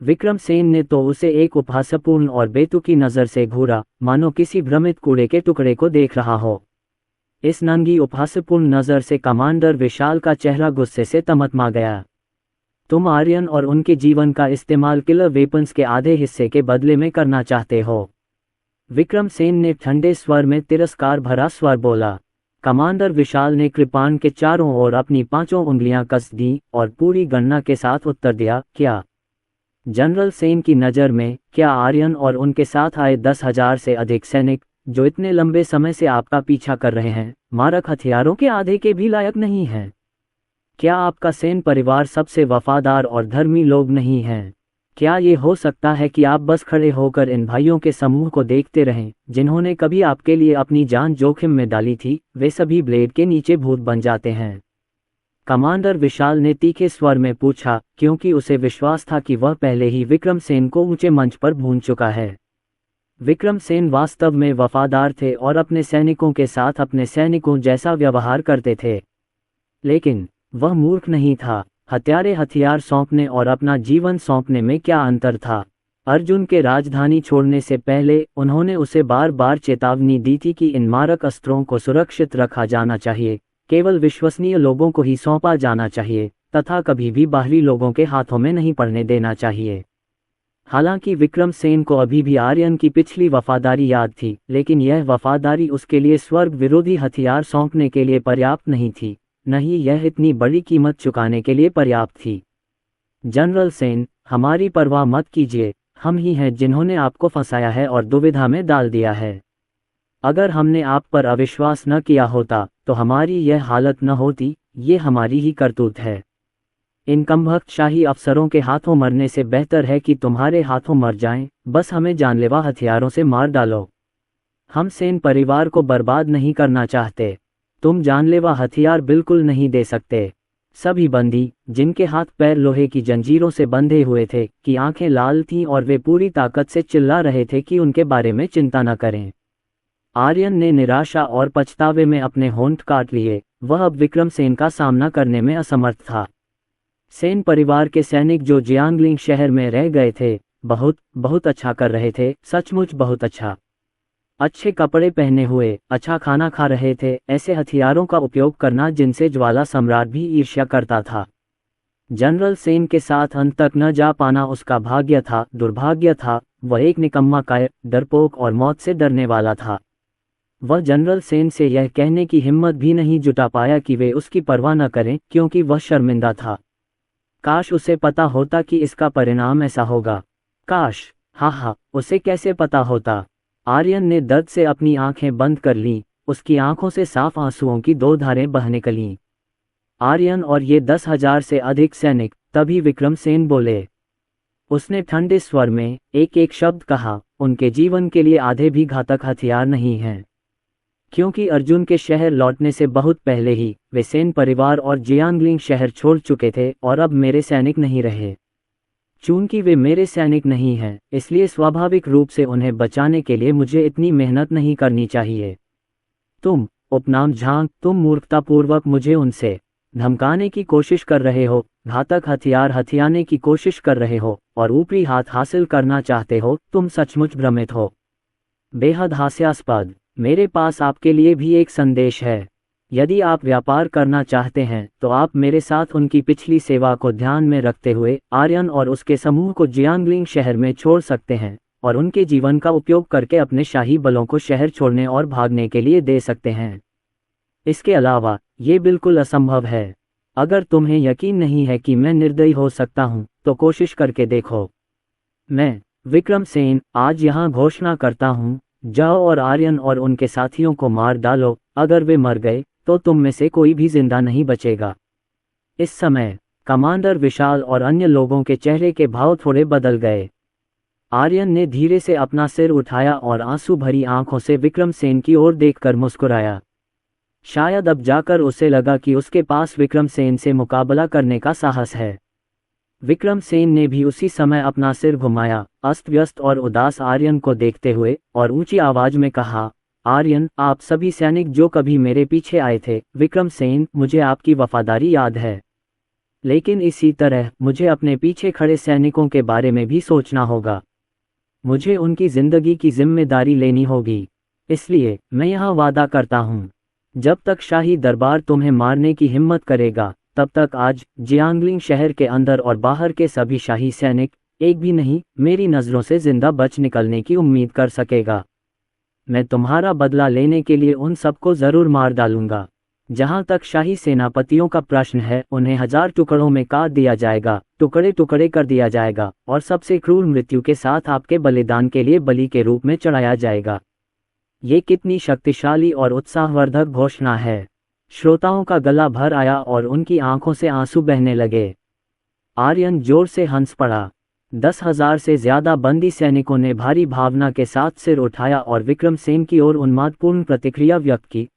विक्रमसेन ने तो उसे एक उपहासपूर्ण और बेतुकी नज़र से घूरा, मानो किसी भ्रमित कूड़े के टुकड़े को देख रहा हो। इस नंगी उपहासपूर्ण नज़र से कमांडर विशाल का चेहरा गुस्से से तमतमा गया। तुम आर्यन और उनके जीवन का इस्तेमाल किलर वेपन्स के आधे हिस्से के बदले में करना चाहते हो? विक्रमसेन ने ठंडे स्वर में तिरस्कार भरा स्वर बोला। कमांडर विशाल ने कृपाण के चारों ओर अपनी 5 उंगलियां कस दी और पूरी गणना के साथ उत्तर दिया, क्या? जनरल सेन की नज़र में, क्या आर्यन और उनके साथ आए 10,000 से अधिक सैनिक, जो इतने लंबे समय से आपका पीछा कर रहे हैं, मारक हथियारों के आधे के भी लायक नहीं हैं? क्या आपका सेन परिवार सबसे वफादार और धर्मी लोग नहीं हैं? क्या ये हो सकता है कि आप बस खड़े होकर इन भाइयों के समूह को देखते रहें, जिन्होंने कभी आपके लिए अपनी जान जोखिम में डाली थी, वे सभी ब्लेड के नीचे भूत बन जाते हैं? कमांडर विशाल ने तीखे स्वर में पूछा, क्योंकि उसे विश्वास था कि वह पहले ही विक्रमसेन को ऊंचे मंच पर भून चुका है। विक्रमसेन वास्तव में वफादार थे और अपने सैनिकों के साथ अपने सैनिकों जैसा व्यवहार करते थे। लेकिन वह मूर्ख नहीं था। हथियार सौंपने और अपना जीवन सौंपने में क्या अंतर था? अर्जुन के राजधानी छोड़ने से पहले उन्होंने उसे बार बार चेतावनी दी थी कि इन मारक अस्त्रों को सुरक्षित रखा जाना चाहिए, केवल विश्वसनीय लोगों को ही सौंपा जाना चाहिए तथा कभी भी बाहरी लोगों के हाथों में नहीं पड़ने देना चाहिए। हालांकि विक्रमसेन को अभी भी आर्यन की पिछली वफादारी याद थी, लेकिन यह वफादारी उसके लिए स्वर्ग विरोधी हथियार सौंपने के लिए पर्याप्त नहीं थी, न ही यह इतनी बड़ी कीमत चुकाने के लिए पर्याप्त थी। जनरल सेन, हमारी परवाह मत कीजिए, हम ही हैं जिन्होंने आपको फंसाया है और दुविधा में डाल दिया है। अगर हमने आप पर अविश्वास न किया होता तो हमारी यह हालत न होती, ये हमारी ही करतूत है। इन कमबख्त शाही अफसरों के हाथों मरने से बेहतर है कि तुम्हारे हाथों मर जाएं, बस हमें जानलेवा हथियारों से मार डालो। हम सेन परिवार को बर्बाद नहीं करना चाहते। तुम जानलेवा हथियार बिल्कुल नहीं दे सकते। सभी बंदी, जिनके हाथ पैर लोहे की जंजीरों से बंधे हुए थे, की आंखें लाल थीं और वे पूरी ताकत से चिल्ला रहे थे कि उनके बारे में चिंता न करें। आर्यन ने निराशा और पछतावे में अपने होंठ काट लिए। वह अब विक्रमसेन का सामना करने में असमर्थ था। सेन परिवार के सैनिक जो जियांगलिंग शहर में रह गए थे, बहुत बहुत अच्छा कर रहे थे, सचमुच बहुत अच्छा। अच्छे कपड़े पहने हुए, अच्छा खाना खा रहे थे, ऐसे हथियारों का उपयोग करना जिनसे ज्वाला सम्राट भी ईर्ष्या करता था। जनरल सेन के साथ अंत तक न जा पाना उसका भाग्य था, दुर्भाग्य था। वह एक निकम्मा कायर, डरपोक और मौत से डरने वाला था। वह जनरल सेन से यह कहने की हिम्मत भी नहीं जुटा पाया कि वे उसकी परवाह न करें, क्योंकि वह शर्मिंदा था। काश उसे पता होता कि इसका परिणाम ऐसा होगा। काश, हाँ, उसे कैसे पता होता। आर्यन ने दर्द से अपनी आंखें बंद कर लीं। उसकी आंखों से साफ आंसुओं की 2 धारें बह निकलीं। आर्यन और ये 10,000 से अधिक सैनिक। तभी विक्रमसेन बोले। उसने ठंडे स्वर में एक एक शब्द कहा, उनके जीवन के लिए आधे भी घातक हथियार नहीं हैं। क्योंकि अर्जुन के शहर लौटने से बहुत पहले ही वे सेन परिवार और जियांगलिंग शहर छोड़ चुके थे और अब मेरे सैनिक नहीं रहे। चूंकि वे मेरे सैनिक नहीं हैं, इसलिए स्वाभाविक रूप से उन्हें बचाने के लिए मुझे इतनी मेहनत नहीं करनी चाहिए। तुम, उपनाम झांग, तुम मूर्खतापूर्वक मुझे उनसे धमकाने की कोशिश कर रहे हो, घातक हथियार हथियाने की कोशिश कर रहे हो और ऊपरी हाथ हासिल करना चाहते हो। तुम सचमुच भ्रमित हो। बेहद हास्यास्पद। मेरे पास आपके लिए भी एक संदेश है। यदि आप व्यापार करना चाहते हैं तो आप मेरे साथ उनकी पिछली सेवा को ध्यान में रखते हुए आर्यन और उसके समूह को जियांगलिंग शहर में छोड़ सकते हैं और उनके जीवन का उपयोग करके अपने शाही बलों को शहर छोड़ने और भागने के लिए दे सकते हैं। इसके अलावा ये बिल्कुल असंभव है। अगर तुम्हें यकीन नहीं है कि मैं निर्दयी हो सकता हूं, तो कोशिश करके देखो। मैं, विक्रमसेन, आज यहाँ घोषणा करता हूँ, जाओ और आर्यन और उनके साथियों को मार डालो। अगर वे मर गए तो तुम में से कोई भी जिंदा नहीं बचेगा। इस समय कमांडर विशाल और अन्य लोगों के चेहरे के भाव थोड़े बदल गए। आर्यन ने धीरे से अपना सिर उठाया और आंसू भरी आंखों से विक्रमसेन की ओर देखकर मुस्कुराया। शायद अब जाकर उसे लगा कि उसके पास विक्रमसेन से मुकाबला करने का साहस है। विक्रमसेन ने भी उसी समय अपना सिर घुमाया, अस्त व्यस्त और उदास आर्यन को देखते हुए, और ऊंची आवाज में कहा, आर्यन, आप सभी सैनिक जो कभी मेरे पीछे आए थे, विक्रमसेन, मुझे आपकी वफादारी याद है। लेकिन इसी तरह मुझे अपने पीछे खड़े सैनिकों के बारे में भी सोचना होगा। मुझे उनकी जिंदगी की जिम्मेदारी लेनी होगी। इसलिए मैं यहाँ वादा करता हूँ, जब तक शाही दरबार तुम्हें मारने की हिम्मत करेगा, तब तक आज जियांगलिंग शहर के अंदर और बाहर के सभी शाही सैनिक, एक भी नहीं, मेरी नज़रों से जिंदा बच निकलने की उम्मीद कर सकेगा। मैं तुम्हारा बदला लेने के लिए उन सबको जरूर मार डालूंगा। जहां तक शाही सेनापतियों का प्रश्न है, उन्हें 1000 टुकड़ों में काट दिया जाएगा, टुकड़े टुकड़े कर दिया जाएगा और सबसे क्रूर मृत्यु के साथ आपके बलिदान के लिए बलि के रूप में चढ़ाया जाएगा। ये कितनी शक्तिशाली और उत्साहवर्धक घोषणा है। श्रोताओं का गला भर आया और उनकी आंखों से आंसू बहने लगे। आर्यन जोर से हंस पड़ा। 10,000 से ज्यादा बंदी सैनिकों ने भारी भावना के साथ सिर उठाया और विक्रमसेन की ओर उन्मादपूर्ण प्रतिक्रिया व्यक्त की।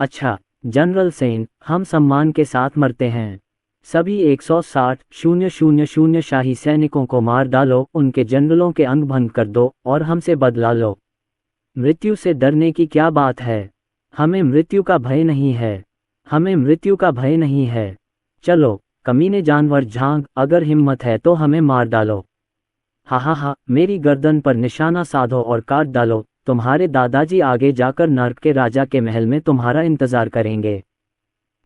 अच्छा, जनरल सेन, हम सम्मान के साथ मरते हैं। सभी 160,000 शाही सैनिकों को मार डालो, उनके जनरलों के अंग भंग कर दो और हमसे बदला लो। मृत्यु से डरने की क्या बात है? हमें मृत्यु का भय नहीं है, हमें मृत्यु का भय नहीं है। चलो कमीने जानवर झांग, अगर हिम्मत है तो हमें मार डालो। हा हा हा, मेरी गर्दन पर निशाना साधो और काट डालो। तुम्हारे दादाजी आगे जाकर नर्क के राजा के महल में तुम्हारा इंतजार करेंगे।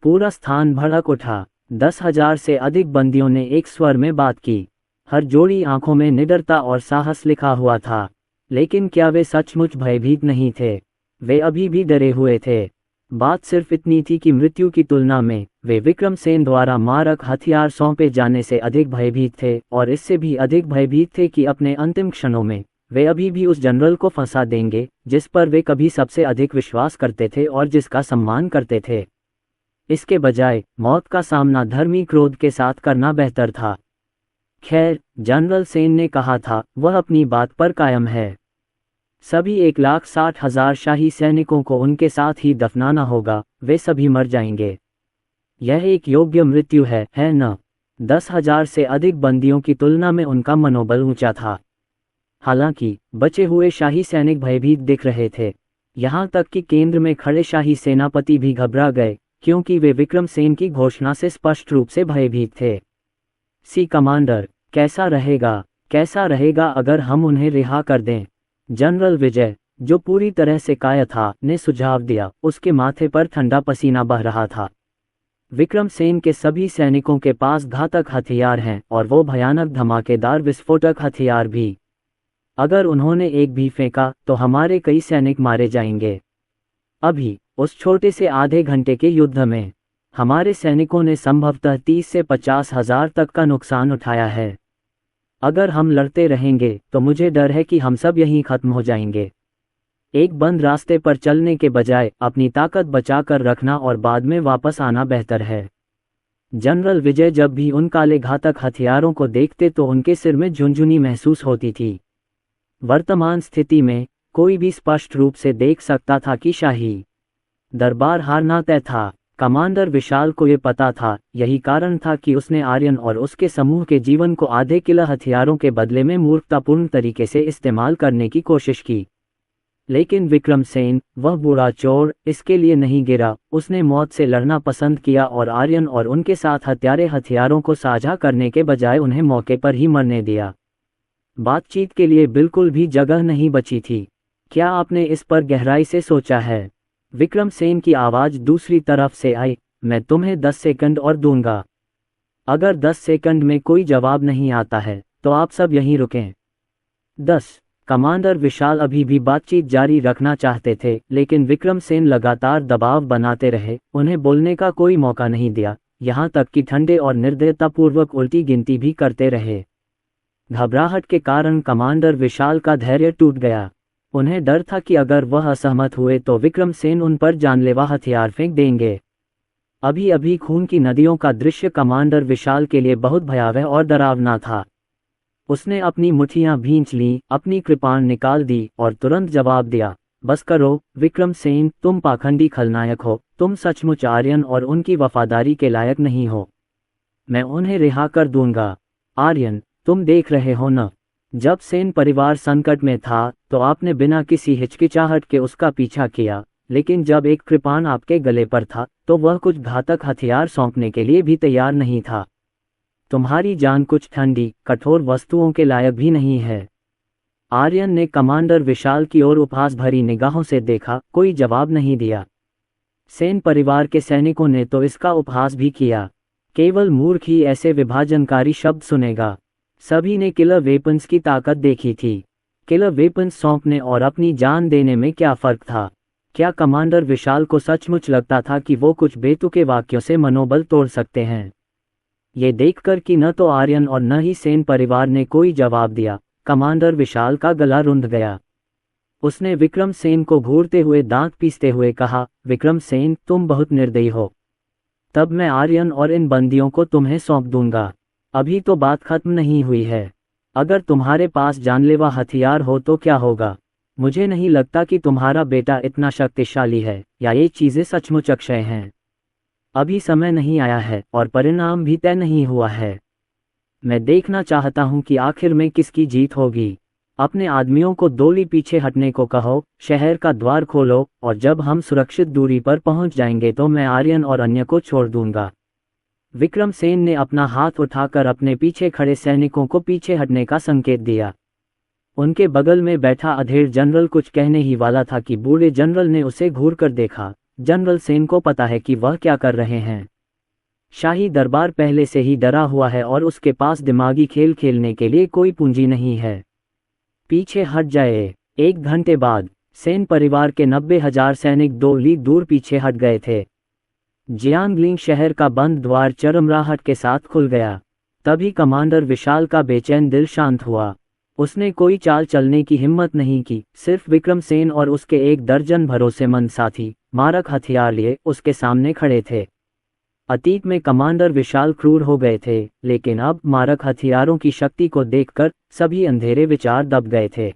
पूरा स्थान भड़क उठा। 10,000 से अधिक बंदियों ने एक स्वर में बात की। हर जोड़ी आंखों में निडरता और साहस लिखा हुआ था। लेकिन क्या वे सचमुच भयभीत नहीं थे? वे अभी भी डरे हुए थे। बात सिर्फ इतनी थी कि मृत्यु की तुलना में वे विक्रमसेन द्वारा मारक हथियार सौंपे जाने से अधिक भयभीत थे, और इससे भी अधिक भयभीत थे कि अपने अंतिम क्षणों में वे अभी भी उस जनरल को फंसा देंगे जिस पर वे कभी सबसे अधिक विश्वास करते थे और जिसका सम्मान करते थे। इसके बजाय मौत का सामना धर्मी क्रोध के साथ करना बेहतर था। खैर, जनरल सेन ने कहा था, वह अपनी बात पर कायम है। सभी 1,60,000 शाही सैनिकों को उनके साथ ही दफनाना होगा, वे सभी मर जाएंगे। यह एक योग्य मृत्यु है न? 10,000 से अधिक बंदियों की तुलना में उनका मनोबल ऊंचा था। हालांकि बचे हुए शाही सैनिक भयभीत दिख रहे थे। यहाँ तक कि केंद्र में खड़े शाही सेनापति भी घबरा गए, क्योंकि वे विक्रमसेन की घोषणा से स्पष्ट रूप से भयभीत थे। सी कमांडर, कैसा रहेगा अगर हम उन्हें रिहा कर दें? जनरल विजय, जो पूरी तरह से कायर था, ने सुझाव दिया। उसके माथे पर ठंडा पसीना बह रहा था। विक्रमसेन के सभी सैनिकों के पास घातक हथियार हैं, और वो भयानक धमाकेदार विस्फोटक हथियार भी। अगर उन्होंने एक भी फेंका तो हमारे कई सैनिक मारे जाएंगे। अभी उस छोटे से आधे घंटे के युद्ध में हमारे सैनिकों ने संभवतः 30 से 50,000 तक का नुकसान उठाया है। अगर हम लड़ते रहेंगे तो मुझे डर है कि हम सब यहीं खत्म हो जाएंगे। एक बंद रास्ते पर चलने के बजाय अपनी ताकत बचाकर रखना और बाद में वापस आना बेहतर है। जनरल विजय जब भी उन काले घातक हथियारों को देखते तो उनके सिर में झुनझुनी महसूस होती थी। वर्तमान स्थिति में कोई भी स्पष्ट रूप से देख सकता था कि शाही दरबार हारना तय था। कमांडर विशाल को ये पता था, यही कारण था कि उसने आर्यन और उसके समूह के जीवन को आधे किला हथियारों के बदले में मूर्खतापूर्ण तरीके से इस्तेमाल करने की कोशिश की। लेकिन विक्रमसेन, वह बूढ़ा चोर, इसके लिए नहीं गिरा। उसने मौत से लड़ना पसंद किया और आर्यन और उनके साथ हत्यारे हथियारों को साझा करने के बजाय उन्हें मौके पर ही मरने दिया। बातचीत के लिए बिल्कुल भी जगह नहीं बची थी। क्या आपने इस पर गहराई से सोचा है? विक्रमसेन की आवाज़ दूसरी तरफ से आई। मैं तुम्हें 10 सेकंड और दूंगा। अगर 10 सेकंड में कोई जवाब नहीं आता है तो आप सब यहीं रुकें। 10। कमांडर विशाल अभी भी बातचीत जारी रखना चाहते थे, लेकिन विक्रमसेन लगातार दबाव बनाते रहे, उन्हें बोलने का कोई मौका नहीं दिया, यहाँ तक कि ठंडे और निर्दयतापूर्वक उल्टी गिनती भी करते रहे। घबराहट के कारण कमांडर विशाल का धैर्य टूट गया। उन्हें डर था कि अगर वह असहमत हुए तो विक्रमसेन उन पर जानलेवा हथियार फेंक देंगे। अभी अभी खून की नदियों का दृश्य कमांडर विशाल के लिए बहुत भयावह और डरावना था। उसने अपनी मुट्ठियां भींच लीं, अपनी कृपाण निकाल दी और तुरंत जवाब दिया, बस करो विक्रमसेन, तुम पाखंडी खलनायक हो, तुम सचमुच आर्यन और उनकी वफादारी के लायक नहीं हो। मैं उन्हें रिहा कर दूंगा। आर्यन, तुम देख रहे हो न, जब सेन परिवार संकट में था तो आपने बिना किसी हिचकिचाहट के उसका पीछा किया, लेकिन जब एक कृपाण आपके गले पर था तो वह कुछ घातक हथियार सौंपने के लिए भी तैयार नहीं था। तुम्हारी जान कुछ ठंडी, कठोर वस्तुओं के लायक भी नहीं है। आर्यन ने कमांडर विशाल की ओर उपहास भरी निगाहों से देखा, कोई जवाब नहीं दिया। सेन परिवार के सैनिकों ने तो इसका उपहास भी किया। केवल मूर्ख ही ऐसे विभाजनकारी शब्द सुनेगा। सभी ने किलर वेपन्स की ताकत देखी थी। किलर वेपन्स सौंपने और अपनी जान देने में क्या फर्क था? क्या कमांडर विशाल को सचमुच लगता था कि वो कुछ बेतुके वाक्यों से मनोबल तोड़ सकते हैं? ये देखकर कि न तो आर्यन और न ही सेन परिवार ने कोई जवाब दिया, कमांडर विशाल का गला रुंध गया। उसने विक्रमसेन को घूरते हुए दांत पीसते हुए कहा, विक्रमसेन, तुम बहुत निर्दयी हो। तब मैं आर्यन और इन बंदियों को तुम्हें सौंप दूंगा। अभी तो बात खत्म नहीं हुई है। अगर तुम्हारे पास जानलेवा हथियार हो तो क्या होगा? मुझे नहीं लगता कि तुम्हारा बेटा इतना शक्तिशाली है, या ये चीजें सचमुच अक्षय हैं। अभी समय नहीं आया है और परिणाम भी तय नहीं हुआ है। मैं देखना चाहता हूं कि आखिर में किसकी जीत होगी। अपने आदमियों को दोली पीछे हटने को कहो, शहर का द्वार खोलो, और जब हम सुरक्षित दूरी पर पहुंच जाएंगे तो मैं आर्यन और अन्य को छोड़ दूंगा। विक्रमसेन ने अपना हाथ उठाकर अपने पीछे खड़े सैनिकों को पीछे हटने का संकेत दिया। उनके बगल में बैठा अधेड़ जनरल कुछ कहने ही वाला था कि बूढ़े जनरल ने उसे घूरकर देखा। जनरल सेन को पता है कि वह क्या कर रहे हैं। शाही दरबार पहले से ही डरा हुआ है और उसके पास दिमागी खेल खेलने के लिए कोई पूंजी नहीं है। पीछे हट जाए। 1 घंटे बाद सेन परिवार के 90,000 सैनिक 2 लीग दूर पीछे हट गए थे। जियांगलिंग शहर का बंद द्वार चरमराहट के साथ खुल गया। तभी कमांडर विशाल का बेचैन दिल शांत हुआ। उसने कोई चाल चलने की हिम्मत नहीं की। सिर्फ विक्रमसेन और उसके 1 दर्जन भरोसेमंद साथी मारक हथियार लिए उसके सामने खड़े थे। अतीत में कमांडर विशाल क्रूर हो गए थे, लेकिन अब मारक हथियारों की शक्ति को देखकर सभी अंधेरे विचार दब गए थे।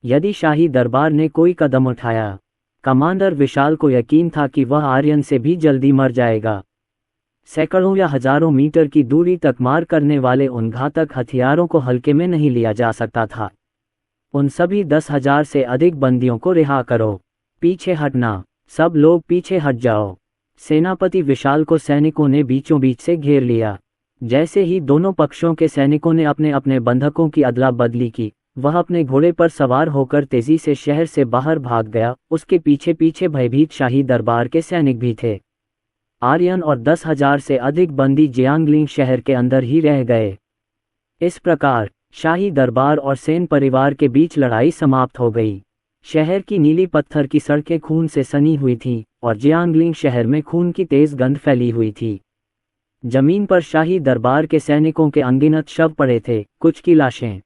यदि शाही दरबार ने कोई कदम उठाया, कमांडर विशाल को यकीन था कि वह आर्यन से भी जल्दी मर जाएगा। सैकड़ों या हजारों मीटर की दूरी तक मार करने वाले उन घातक हथियारों को हल्के में नहीं लिया जा सकता था। उन सभी 10,000 से अधिक बंदियों को रिहा करो। पीछे हटना, सब लोग पीछे हट जाओ। सेनापति विशाल को सैनिकों ने बीचों बीच से घेर लिया। जैसे ही दोनों पक्षों के सैनिकों ने अपने अपने बंधकों की अदला बदली की, वह अपने घोड़े पर सवार होकर तेजी से शहर से बाहर भाग गया। उसके पीछे पीछे भयभीत शाही दरबार के सैनिक भी थे। आर्यन और 10,000 से अधिक बंदी जियांगलिंग शहर के अंदर ही रह गए। इस प्रकार शाही दरबार और सेन परिवार के बीच लड़ाई समाप्त हो गई। शहर की नीली पत्थर की सड़कें खून से सनी हुई थीं और जियांगलिंग शहर में खून की तेज गंध फैली हुई थी। जमीन पर शाही दरबार के सैनिकों के अनगिनत शव पड़े थे। कुछ की लाशें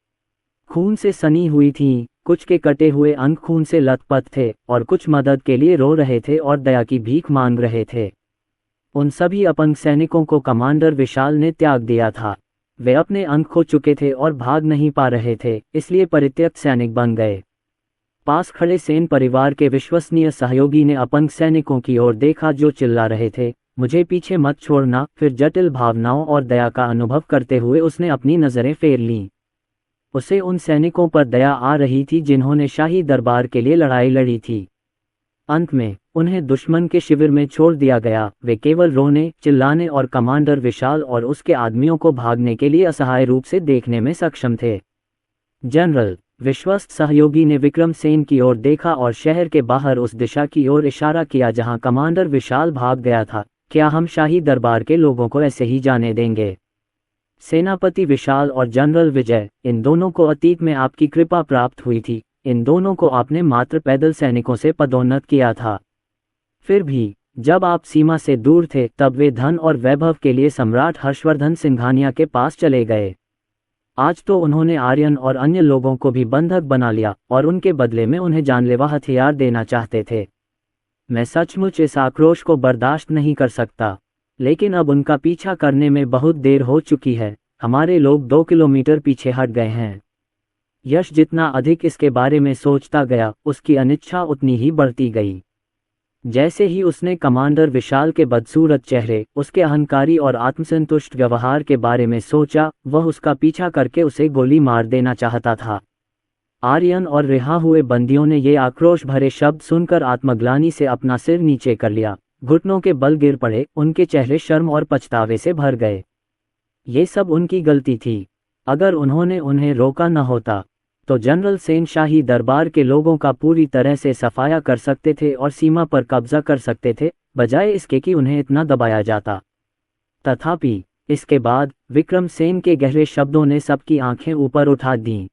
खून से सनी हुई थीं, कुछ के कटे हुए अंग खून से लथपथ थे और कुछ मदद के लिए रो रहे थे और दया की भीख मांग रहे थे। उन सभी अपंग सैनिकों को कमांडर विशाल ने त्याग दिया था। वे अपने अंग खो चुके थे और भाग नहीं पा रहे थे, इसलिए परित्यक्त सैनिक बन गए। पास खड़े सेन परिवार के विश्वसनीय सहयोगी ने अपंग सैनिकों की ओर देखा जो चिल्ला रहे थे, मुझे पीछे मत छोड़ना। फिर जटिल भावनाओं और दया का अनुभव करते हुए उसने अपनी नज़रें फेर लीं। उसे उन सैनिकों पर दया आ रही थी जिन्होंने शाही दरबार के लिए लड़ाई लड़ी थी। अंत में उन्हें दुश्मन के शिविर में छोड़ दिया गया। वे केवल रोने, चिल्लाने और कमांडर विशाल और उसके आदमियों को भागने के लिए असहाय रूप से देखने में सक्षम थे। जनरल, विश्वस्त सहयोगी ने विक्रमसेन की ओर देखा और शहर के बाहर उस दिशा की ओर इशारा किया जहां कमांडर विशाल भाग गया था। क्या हम शाही दरबार के लोगों को ऐसे ही जाने देंगे? सेनापति विशाल और जनरल विजय, इन दोनों को अतीत में आपकी कृपा प्राप्त हुई थी। इन दोनों को आपने मात्र पैदल सैनिकों से पदोन्नत किया था। फिर भी जब आप सीमा से दूर थे तब वे धन और वैभव के लिए सम्राट हर्षवर्धन सिंघानिया के पास चले गए। आज तो उन्होंने आर्यन और अन्य लोगों को भी बंधक बना लिया और उनके बदले में उन्हें जानलेवा हथियार देना चाहते थे। मैं सचमुच इस आक्रोश को बर्दाश्त नहीं कर सकता, लेकिन अब उनका पीछा करने में बहुत देर हो चुकी है। हमारे लोग 2 किलोमीटर पीछे हट गए हैं। यश जितना अधिक इसके बारे में सोचता गया, उसकी अनिच्छा उतनी ही बढ़ती गई। जैसे ही उसने कमांडर विशाल के बदसूरत चेहरे, उसके अहंकारी और आत्मसंतुष्ट व्यवहार के बारे में सोचा, वह उसका पीछा करके उसे गोली मार देना चाहता था। आर्यन और रिहा हुए बंदियों ने ये आक्रोश भरे शब्द सुनकर आत्मग्लानि से अपना सिर नीचे कर लिया, घुटनों के बल गिर पड़े। उनके चेहरे शर्म और पछतावे से भर गए। ये सब उनकी गलती थी। अगर उन्होंने उन्हें रोका न होता तो जनरल सेन शाही दरबार के लोगों का पूरी तरह से सफाया कर सकते थे और सीमा पर कब्जा कर सकते थे, बजाय इसके कि उन्हें इतना दबाया जाता। तथापि इसके बाद विक्रमसेन के गहरे शब्दों ने सबकी आंखें ऊपर उठा दीं।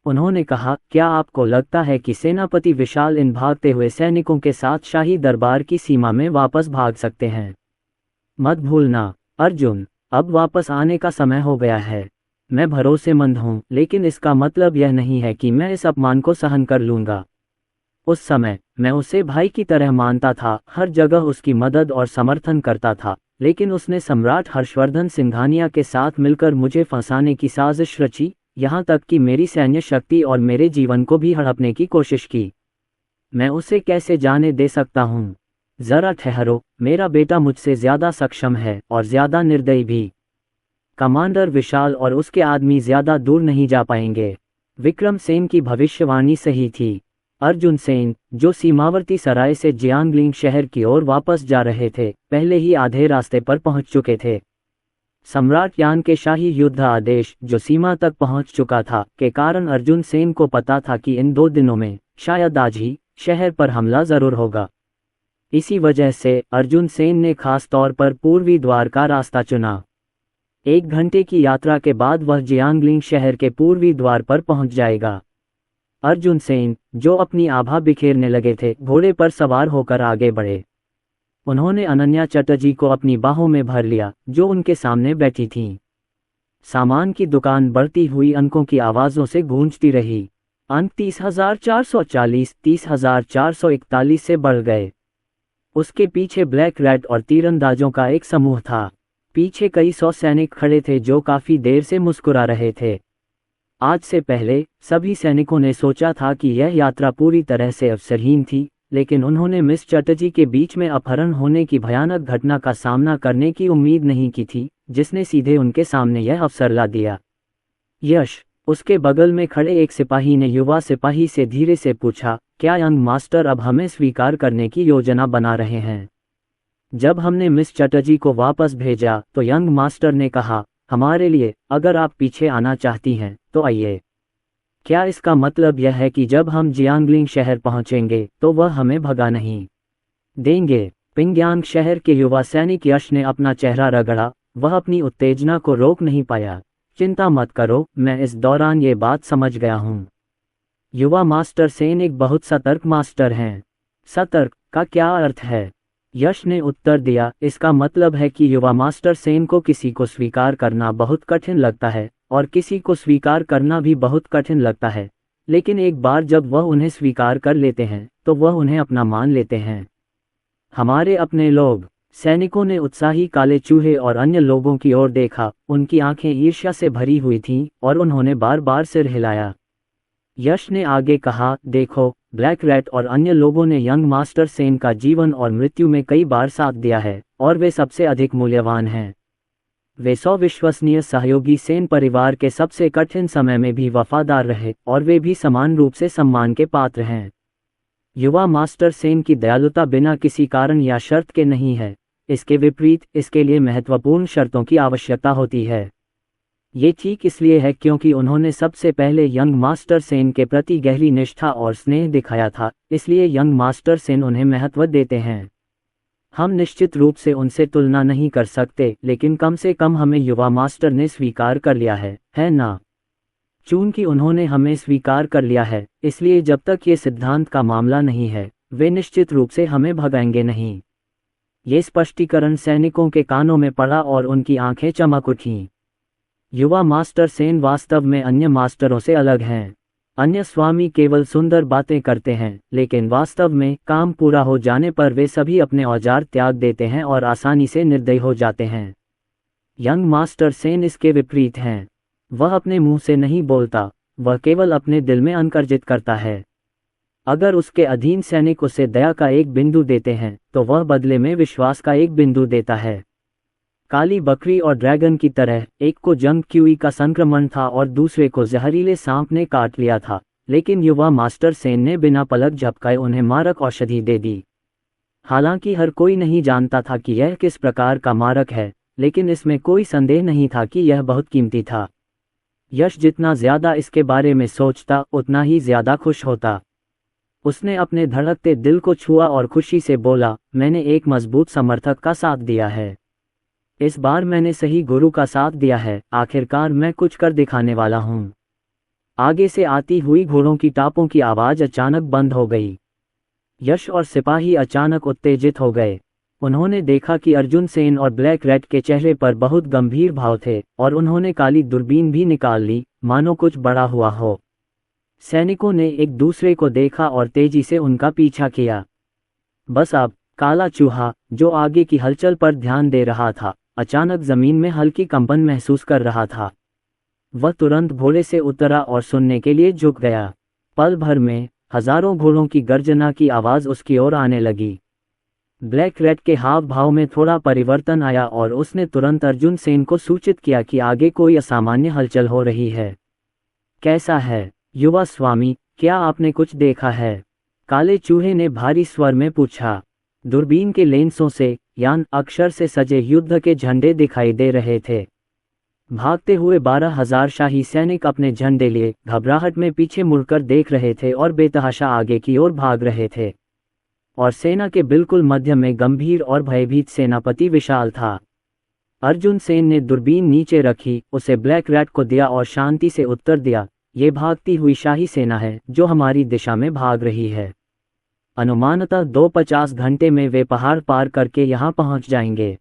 उन्होंने कहा, क्या आपको लगता है कि सेनापति विशाल इन भागते हुए सैनिकों के साथ शाही दरबार की सीमा में वापस भाग सकते हैं? मत भूलना अर्जुन, अब वापस आने का समय हो गया है। मैं भरोसेमंद हूँ, लेकिन इसका मतलब यह नहीं है कि मैं इस अपमान को सहन कर लूँगा। उस समय मैं उसे भाई की तरह मानता था, हर जगह उसकी मदद और समर्थन करता था, लेकिन उसने सम्राट हर्षवर्धन सिंघानिया के साथ मिलकर मुझे फंसाने की साजिश रची, यहाँ तक कि मेरी सैन्य शक्ति और मेरे जीवन को भी हड़पने की कोशिश की। मैं उसे कैसे जाने दे सकता हूँ? जरा ठहरो, मेरा बेटा मुझसे ज्यादा सक्षम है और ज्यादा निर्दयी भी। कमांडर विशाल और उसके आदमी ज्यादा दूर नहीं जा पाएंगे। विक्रम सेन की भविष्यवाणी सही थी। अर्जुन सेन, जो सीमावर्ती सराय से जियांगलिंग शहर की ओर वापस जा रहे थे, पहले ही आधे रास्ते पर पहुंच चुके थे। सम्राट यान के शाही युद्ध आदेश, जो सीमा तक पहुंच चुका था, के कारण अर्जुन सेन को पता था कि इन 2 दिनों में, शायद आज ही, शहर पर हमला जरूर होगा। इसी वजह से अर्जुन सेन ने खास तौर पर पूर्वी द्वार का रास्ता चुना। 1 घंटे की यात्रा के बाद वह जियांगलिंग शहर के पूर्वी द्वार पर पहुंच जाएगा। अर्जुन सेन, जो अपनी आभा बिखेरने लगे थे, घोड़े पर सवार होकर आगे बढ़े। उन्होंने अनन्या चटर्जी को अपनी बाहों में भर लिया, जो उनके सामने बैठी थीं। सामान की दुकान बढ़ती हुई अंकों की आवाज़ों से गूंजती रही। अंक 30,440, 30,441 से बढ़ गए। उसके पीछे ब्लैक रैट और तीरंदाजों का एक समूह था। पीछे कई 100 सैनिक खड़े थे जो काफी देर से मुस्कुरा रहे थे। आज से पहले सभी सैनिकों ने सोचा था कि यह यात्रा पूरी तरह से अवसरहीन थी, लेकिन उन्होंने मिस चटर्जी के बीच में अपहरण होने की भयानक घटना का सामना करने की उम्मीद नहीं की थी, जिसने सीधे उनके सामने यह अवसर ला दिया। यश, उसके बगल में खड़े एक सिपाही ने युवा सिपाही से धीरे से पूछा, क्या यंग मास्टर अब हमें स्वीकार करने की योजना बना रहे हैं? जब हमने मिस चटर्जी को वापस भेजा तो यंग मास्टर ने कहा, हमारे लिए, अगर आप पीछे आना चाहती हैं तो आइए। क्या इसका मतलब यह है कि जब हम जियांगलिंग शहर पहुंचेंगे तो वह हमें भगा नहीं देंगे? पिंगयांग शहर के युवा सैनिक यश ने अपना चेहरा रगड़ा। वह अपनी उत्तेजना को रोक नहीं पाया। चिंता मत करो, मैं इस दौरान ये बात समझ गया हूँ। युवा मास्टर सेन एक बहुत सतर्क मास्टर हैं। सतर्क का क्या अर्थ है? यश ने उत्तर दिया, इसका मतलब है कि युवा मास्टर सेन को किसी को स्वीकार करना बहुत कठिन लगता है और किसी को स्वीकार करना भी बहुत कठिन लगता है, लेकिन एक बार जब वह उन्हें स्वीकार कर लेते हैं तो वह उन्हें अपना मान लेते हैं। हमारे अपने लोग। सैनिकों ने उत्साही काले चूहे और अन्य लोगों की ओर देखा। उनकी आंखें ईर्ष्या से भरी हुई थीं और उन्होंने बार बार सिर हिलाया। यश ने आगे कहा, देखो, ब्लैक रैट और अन्य लोगों ने यंग मास्टर सेन का जीवन और मृत्यु में कई बार साथ दिया है और वे सबसे अधिक मूल्यवान हैं। वे 100 विश्वसनीय सहयोगी सेन परिवार के सबसे कठिन समय में भी वफादार रहे और वे भी समान रूप से सम्मान के पात्र हैं। युवा मास्टर सेन की दयालुता बिना किसी कारण या शर्त के नहीं है। इसके विपरीत, इसके लिए महत्वपूर्ण शर्तों की आवश्यकता होती है। ये ठीक इसलिए है क्योंकि उन्होंने सबसे पहले यंग मास्टर सेन के प्रति गहरी निष्ठा और स्नेह दिखाया था, इसलिए यंग मास्टर सेन उन्हें महत्व देते हैं। हम निश्चित रूप से उनसे तुलना नहीं कर सकते, लेकिन कम से कम हमें युवा मास्टर ने स्वीकार कर लिया है ना? चूंकि उन्होंने हमें स्वीकार कर लिया है, इसलिए जब तक ये सिद्धांत का मामला नहीं है, वे निश्चित रूप से हमें भगाएंगे नहीं। ये स्पष्टीकरण सैनिकों के कानों में पड़ा और उनकी आंखें चमक उठीं। युवा मास्टर सेन वास्तव में अन्य मास्टरों से अलग हैं। अन्य स्वामी केवल सुंदर बातें करते हैं, लेकिन वास्तव में काम पूरा हो जाने पर वे सभी अपने औजार त्याग देते हैं और आसानी से निर्दयी हो जाते हैं। यंग मास्टर सेन इसके विपरीत हैं। वह अपने मुंह से नहीं बोलता, वह केवल अपने दिल में अनकर्जित करता है। अगर उसके अधीन सैनिक उसे दया का एक बिंदु देते हैं तो वह बदले में विश्वास का एक बिंदु देता है। काली बकरी और ड्रैगन की तरह, एक को जंग क्यूई का संक्रमण था और दूसरे को जहरीले सांप ने काट लिया था, लेकिन युवा मास्टर सेन ने बिना पलक झपकाए उन्हें मारक औषधि दे दी। हालांकि हर कोई नहीं जानता था कि यह किस प्रकार का मारक है, लेकिन इसमें कोई संदेह नहीं था कि यह बहुत कीमती था। यश जितना ज्यादा इसके बारे में सोचता, उतना ही ज्यादा खुश होता। उसने अपने धड़कते दिल को छुआ और खुशी से बोला, मैंने एक मजबूत समर्थक का साथ दिया है। इस बार मैंने सही गुरु का साथ दिया है। आखिरकार मैं कुछ कर दिखाने वाला हूँ। आगे से आती हुई घोड़ों की टापों की आवाज अचानक बंद हो गई। यश और सिपाही अचानक उत्तेजित हो गए। उन्होंने देखा कि अर्जुन सेन और ब्लैक रैट के चेहरे पर बहुत गंभीर भाव थे और उन्होंने काली दूरबीन भी निकाल ली, मानो कुछ बड़ा हुआ हो। सैनिकों ने एक दूसरे को देखा और तेजी से उनका पीछा किया। बस अब, काला चूहा, जो आगे की हलचल पर ध्यान दे रहा था, अचानक जमीन में हल्की कंपन महसूस कर रहा था। वह तुरंत घोड़े से उतरा और सुनने के लिए झुक गया। पल भर में हजारों घोड़ों की गर्जना की आवाज उसकी ओर आने लगी। ब्लैक रैट के हाव भाव में थोड़ा परिवर्तन आया और उसने तुरंत अर्जुन सेन को सूचित किया कि आगे कोई असामान्य हलचल हो रही है। कैसा है युवा स्वामी, क्या आपने कुछ देखा है? काले चूहे ने भारी स्वर में पूछा। दूरबीन के लेंसों से यान अक्षर से सजे युद्ध के झंडे दिखाई दे रहे थे। भागते हुए 12,000 शाही सैनिक अपने झंडे लिए घबराहट में पीछे मुड़कर देख रहे थे और बेतहाशा आगे की ओर भाग रहे थे। और सेना के बिल्कुल मध्य में गंभीर और भयभीत सेनापति विशाल था। अर्जुन सेन ने दूरबीन नीचे रखी, उसे ब्लैक रैट को दिया और शांति से उत्तर दिया, ये भागती हुई शाही सेना है जो हमारी दिशा में भाग रही है। अनुमानतः 250 घंटे में वे पहाड़ पार करके यहाँ पहुँच जाएंगे।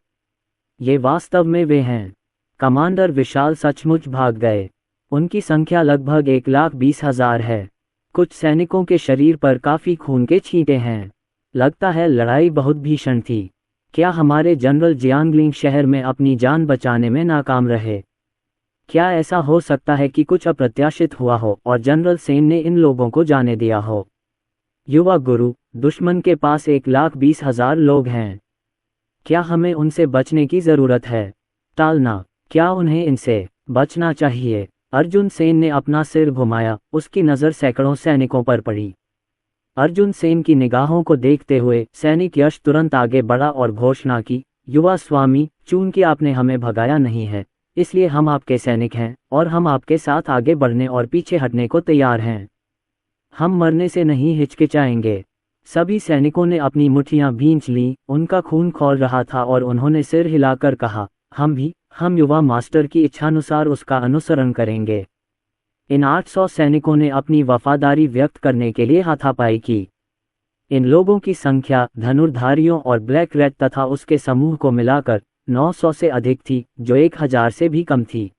ये वास्तव में वे हैं। कमांडर विशाल सचमुच भाग गए। उनकी संख्या लगभग 1,20,000 है। कुछ सैनिकों के शरीर पर काफी खून के छींटे हैं। लगता है लड़ाई बहुत भीषण थी। क्या हमारे जनरल जियांगलिंग शहर में अपनी जान बचाने में नाकाम रहे? क्या ऐसा हो सकता है कि कुछ अप्रत्याशित हुआ हो और जनरल सेन ने इन लोगों को जाने दिया हो? युवा गुरु, दुश्मन के पास 1,20,000 लोग हैं। क्या हमें उनसे बचने की जरूरत है? टालना, क्या उन्हें इनसे बचना चाहिए? अर्जुन सेन ने अपना सिर घुमाया, उसकी नज़र सैकड़ों सैनिकों पर पड़ी। अर्जुन सेन की निगाहों को देखते हुए सैनिक यश तुरंत आगे बढ़ा और घोषणा की, युवा स्वामी, चूंकि आपने हमें भगाया नहीं है, इसलिए हम आपके सैनिक हैं और हम आपके साथ आगे बढ़ने और पीछे हटने को तैयार हैं। हम मरने से नहीं हिचकिचाएंगे। सभी सैनिकों ने अपनी मुट्ठियां भींच लीं, उनका खून खौल रहा था और उन्होंने सिर हिलाकर कहा, हम युवा मास्टर की इच्छानुसार उसका अनुसरण करेंगे। इन 800 सैनिकों ने अपनी वफादारी व्यक्त करने के लिए हाथापाई की। इन लोगों की संख्या धनुर्धारियों और ब्लैक रैट तथा उसके समूह को मिलाकर 900 से अधिक थी, जो 1,000 से भी कम थी।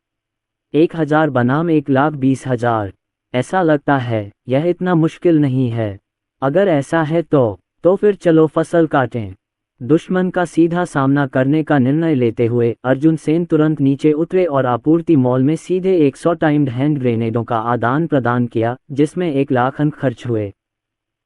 1,000 बनाम 1,20,000। ऐसा लगता है यह इतना मुश्किल नहीं है। अगर ऐसा है तो फिर चलो फसल काटें। दुश्मन का सीधा सामना करने का निर्णय लेते हुए अर्जुन सेन तुरंत नीचे उतरे और आपूर्ति मॉल में सीधे 100 टाइम्ड हैंड ग्रेनेडों का आदान प्रदान किया, जिसमें 1 लाख अंक खर्च हुए।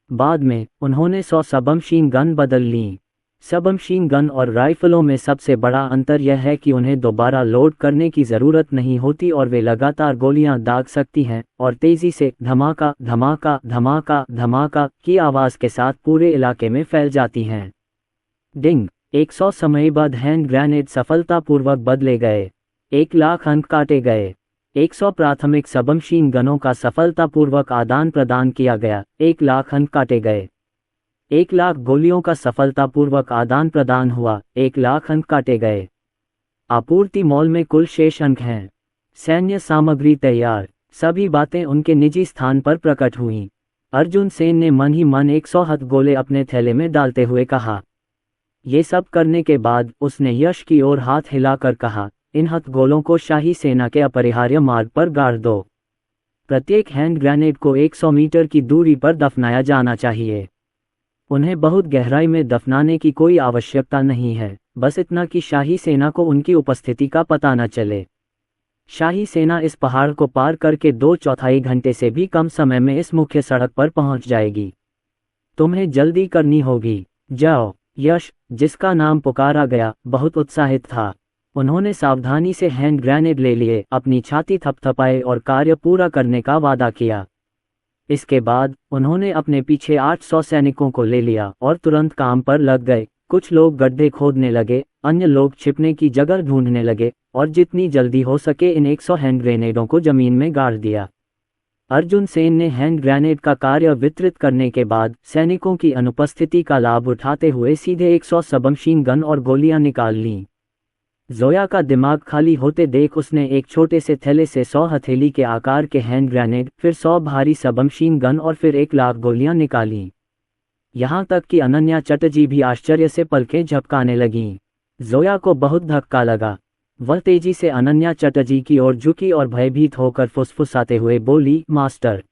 बाद में उन्होंने 100 सबमशीन गन बदल लीं। सबमशीन गन और राइफलों में सबसे बड़ा अंतर यह है कि उन्हें दोबारा लोड करने की ज़रूरत नहीं होती और वे लगातार गोलियां दाग सकती हैं और तेज़ी से धमाका धमाका धमाका धमाका की आवाज़ के साथ पूरे इलाके में फैल जाती हैं। डिंग, 100 समयबद्ध हैंड ग्रेनेड सफलतापूर्वक बदले गए। 1 लाख अंक काटे गए। 100 प्राथमिक सबमशीन गनों का सफलतापूर्वक आदान प्रदान किया गया। 1 लाख अंक काटे गए। 1 लाख गोलियों का सफलतापूर्वक आदान प्रदान हुआ। 1 लाख अंक काटे गए। आपूर्ति मॉल में कुल शेष अंक हैं। सैन्य सामग्री तैयार। सभी बातें उनके निजी स्थान पर प्रकट हुईं। अर्जुन सेन ने मन ही मन 100 हथगोले अपने थैले में डालते हुए कहा। ये सब करने के बाद उसने यश की ओर हाथ हिलाकर कहा, इन हथगोलों को शाही सेना के अपरिहार्य मार्ग पर गाड़ दो। प्रत्येक हैंड ग्रेनेड को 100 मीटर की दूरी पर दफनाया जाना चाहिए। उन्हें बहुत गहराई में दफनाने की कोई आवश्यकता नहीं है, बस इतना कि शाही सेना को उनकी उपस्थिति का पता न चले। शाही सेना इस पहाड़ को पार करके 2/4 घंटे से भी कम समय में इस मुख्य सड़क पर पहुंच जाएगी। तुम्हें जल्दी करनी होगी, जाओ। यश, जिसका नाम पुकारा गया, बहुत उत्साहित था। उन्होंने सावधानी से हैंड ग्रेनेड ले लिए, अपनी छाती थपथपाए और कार्य पूरा करने का वादा किया। इसके बाद उन्होंने अपने पीछे 800 सैनिकों को ले लिया और तुरंत काम पर लग गए। कुछ लोग गड्ढे खोदने लगे, अन्य लोग छिपने की जगह ढूंढने लगे और जितनी जल्दी हो सके इन 100 हैंड ग्रेनेडों को जमीन में गाड़ दिया। अर्जुन सेन ने हैंड ग्रेनेड का कार्य वितरित करने के बाद सैनिकों की अनुपस्थिति का लाभ उठाते हुए सीधे 100 सबमशीन गन और गोलियां निकाल लीं। जोया का दिमाग खाली होते देख उसने एक छोटे से थैले से 100 हथेली के आकार के हैंड ग्रेनेड, फिर 100 भारी सबमशीन गन और फिर 1 लाख गोलियां निकालीं। यहाँ तक कि अनन्या चटर्जी भी आश्चर्य से पलकें झपकाने लगीं। जोया को बहुत धक्का लगा। वह तेजी से अनन्या चटर्जी की ओर झुकी और भयभीत होकर फुसफुसाते हुए बोली, मास्टर,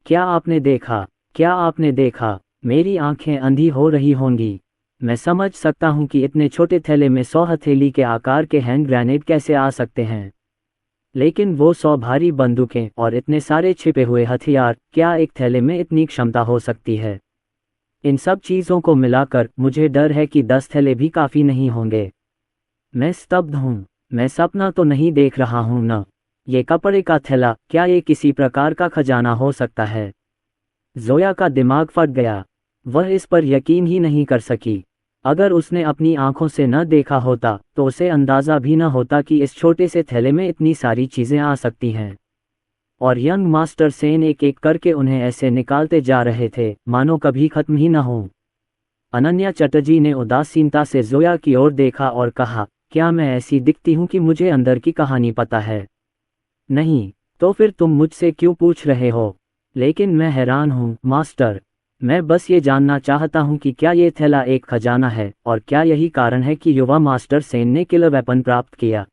क्या आपने देखा? क्या आपने देखा? मेरी आंखें अंधी हो रही होंगी। मैं समझ सकता हूं कि इतने छोटे थैले में 100 हथेली के आकार के हैंड ग्रेनेड कैसे आ सकते हैं, लेकिन वो 100 भारी बंदूकें और इतने सारे छिपे हुए हथियार, क्या एक थैले में इतनी क्षमता हो सकती है? इन सब चीज़ों को मिलाकर मुझे डर है कि 10 थैले भी काफ़ी नहीं होंगे। मैं स्तब्ध हूँ। मैं सपना तो नहीं देख रहा हूँ न। ये कपड़े का थैला, क्या ये किसी प्रकार का खजाना हो सकता है? जोया का दिमाग फट गया। वह इस पर यकीन ही नहीं कर सकी। अगर उसने अपनी आंखों से न देखा होता तो उसे अंदाज़ा भी न होता कि इस छोटे से थैले में इतनी सारी चीज़ें आ सकती हैं। और यंग मास्टर सेन एक एक करके उन्हें ऐसे निकालते जा रहे थे मानो कभी खत्म ही न हो। अनन्या चटर्जी ने उदासीनता से जोया की ओर देखा और कहा, क्या मैं ऐसी दिखती हूँ कि मुझे अंदर की कहानी पता है? नहीं, तो फिर तुम मुझसे क्यों पूछ रहे हो? लेकिन मैं हैरान हूँ मास्टर। मैं बस ये जानना चाहता हूँ कि क्या ये थैला एक खजाना है और क्या यही कारण है कि युवा मास्टर सेन ने किलर वेपन प्राप्त किया?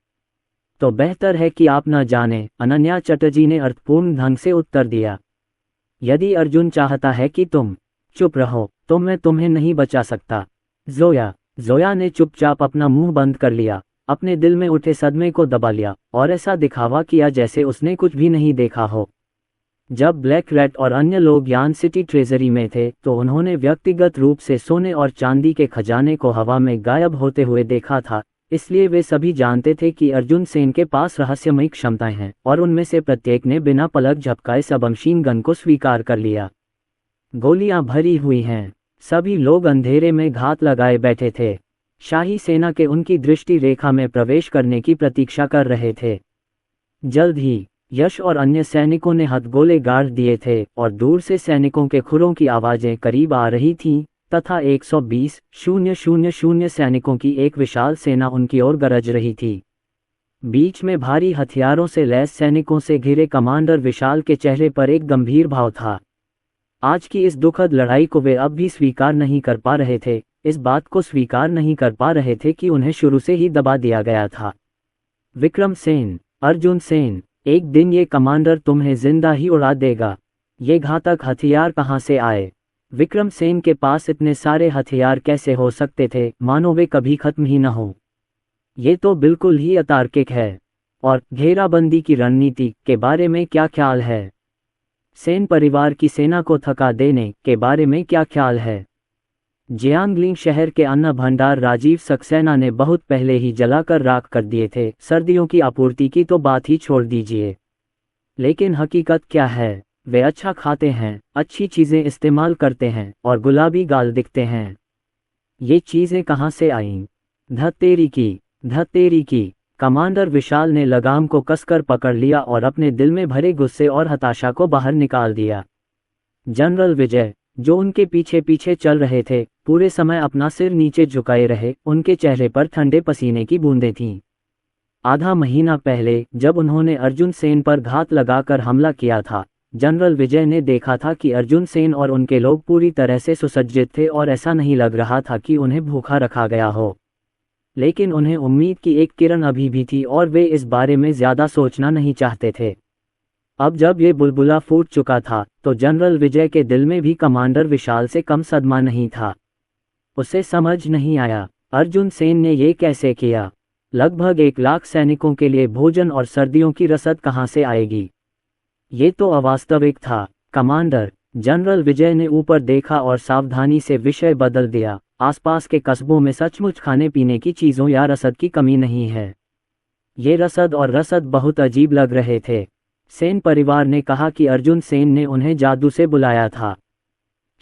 तो बेहतर है कि आप न जानें, अनन्या चटर्जी ने अर्थपूर्ण ढंग से उत्तर दिया। यदि अर्जुन चाहता है कि तुम चुप रहो तो मैं तुम्हें नहीं बचा सकता। जोया ने चुपचाप अपना मुंह बंद कर लिया, अपने दिल में उठे सदमे को दबा लिया और ऐसा दिखावा किया जैसे उसने कुछ भी नहीं देखा हो। जब ब्लैक रैट और अन्य लोग यान सिटी ट्रेजरी में थे तो उन्होंने व्यक्तिगत रूप से सोने और चांदी के खजाने को हवा में गायब होते हुए देखा था, इसलिए वे सभी जानते थे कि अर्जुन सेन के पास रहस्यमयी क्षमताएं हैं और उनमें से प्रत्येक ने बिना पलक झपकाए सबमशीन गन को स्वीकार कर लिया। गोलियां भरी हुई हैं। सभी लोग अंधेरे में घात लगाए बैठे थे। शाही सेना के उनकी दृष्टि रेखा में प्रवेश करने की प्रतीक्षा कर रहे थे। जल्द ही यश और अन्य सैनिकों ने हथगोले गाड़ दिए थे और दूर से सैनिकों के खुरों की आवाजें करीब आ रही थीं तथा 120,000 सैनिकों की एक विशाल सेना उनकी ओर गरज रही थी। बीच में भारी हथियारों से लैस सैनिकों से घिरे कमांडर विशाल के चेहरे पर एक गंभीर भाव था। आज की इस दुखद लड़ाई को वे अब भी स्वीकार नहीं कर पा रहे थे, इस बात को स्वीकार नहीं कर पा रहे थे कि उन्हें शुरू से ही दबा दिया गया था। विक्रम सेन, अर्जुन सेन, एक दिन ये कमांडर तुम्हें जिंदा ही उड़ा देगा। ये घातक हथियार कहाँ से आए? विक्रम सेन के पास इतने सारे हथियार कैसे हो सकते थे, मानो वे कभी खत्म ही न हो। ये तो बिल्कुल ही अतार्किक है। और घेराबंदी की रणनीति के बारे में क्या ख्याल है? सेन परिवार की सेना को थका देने के बारे में क्या ख्याल है? जियांगलिंग शहर के अन्न भंडार राजीव सक्सेना ने बहुत पहले ही जलाकर राख कर दिए थे, सर्दियों की आपूर्ति की तो बात ही छोड़ दीजिए। लेकिन हकीकत क्या है? वे अच्छा खाते हैं, अच्छी चीज़ें इस्तेमाल करते हैं और गुलाबी गाल दिखते हैं। ये चीज़ें कहाँ से आईं? धत्तेरी की। कमांडर विशाल ने लगाम को कसकर पकड़ लिया और अपने दिल में भरे गुस्से और हताशा को बाहर निकाल दिया। जनरल विजय, जो उनके पीछे पीछे चल रहे थे, पूरे समय अपना सिर नीचे झुकाए रहे, उनके चेहरे पर ठंडे पसीने की बूंदें थीं। आधा महीना पहले जब उन्होंने अर्जुन सेन पर घात लगाकर हमला किया था, जनरल विजय ने देखा था कि अर्जुन सेन और उनके लोग पूरी तरह से सुसज्जित थे और ऐसा नहीं लग रहा था कि उन्हें भूखा रखा गया हो। लेकिन उन्हें उम्मीद की एक किरण अभी भी थी और वे इस बारे में ज्यादा सोचना नहीं चाहते थे। अब जब ये बुलबुला फूट चुका था तो जनरल विजय के दिल में भी कमांडर विशाल से कम सदमा नहीं था। उसे समझ नहीं आया, अर्जुन सेन ने ये कैसे किया? लगभग 1 लाख सैनिकों के लिए भोजन और सर्दियों की रसद कहाँ से आएगी? ये तो अवास्तविक था। कमांडर, जनरल विजय ने ऊपर देखा और सावधानी से विषय बदल दिया। आसपास के कस्बों में सचमुच खाने पीने की चीज़ों या रसद की कमी नहीं है। ये रसद बहुत अजीब लग रहे थे। सेन परिवार ने कहा कि अर्जुन सेन ने उन्हें जादू से बुलाया था।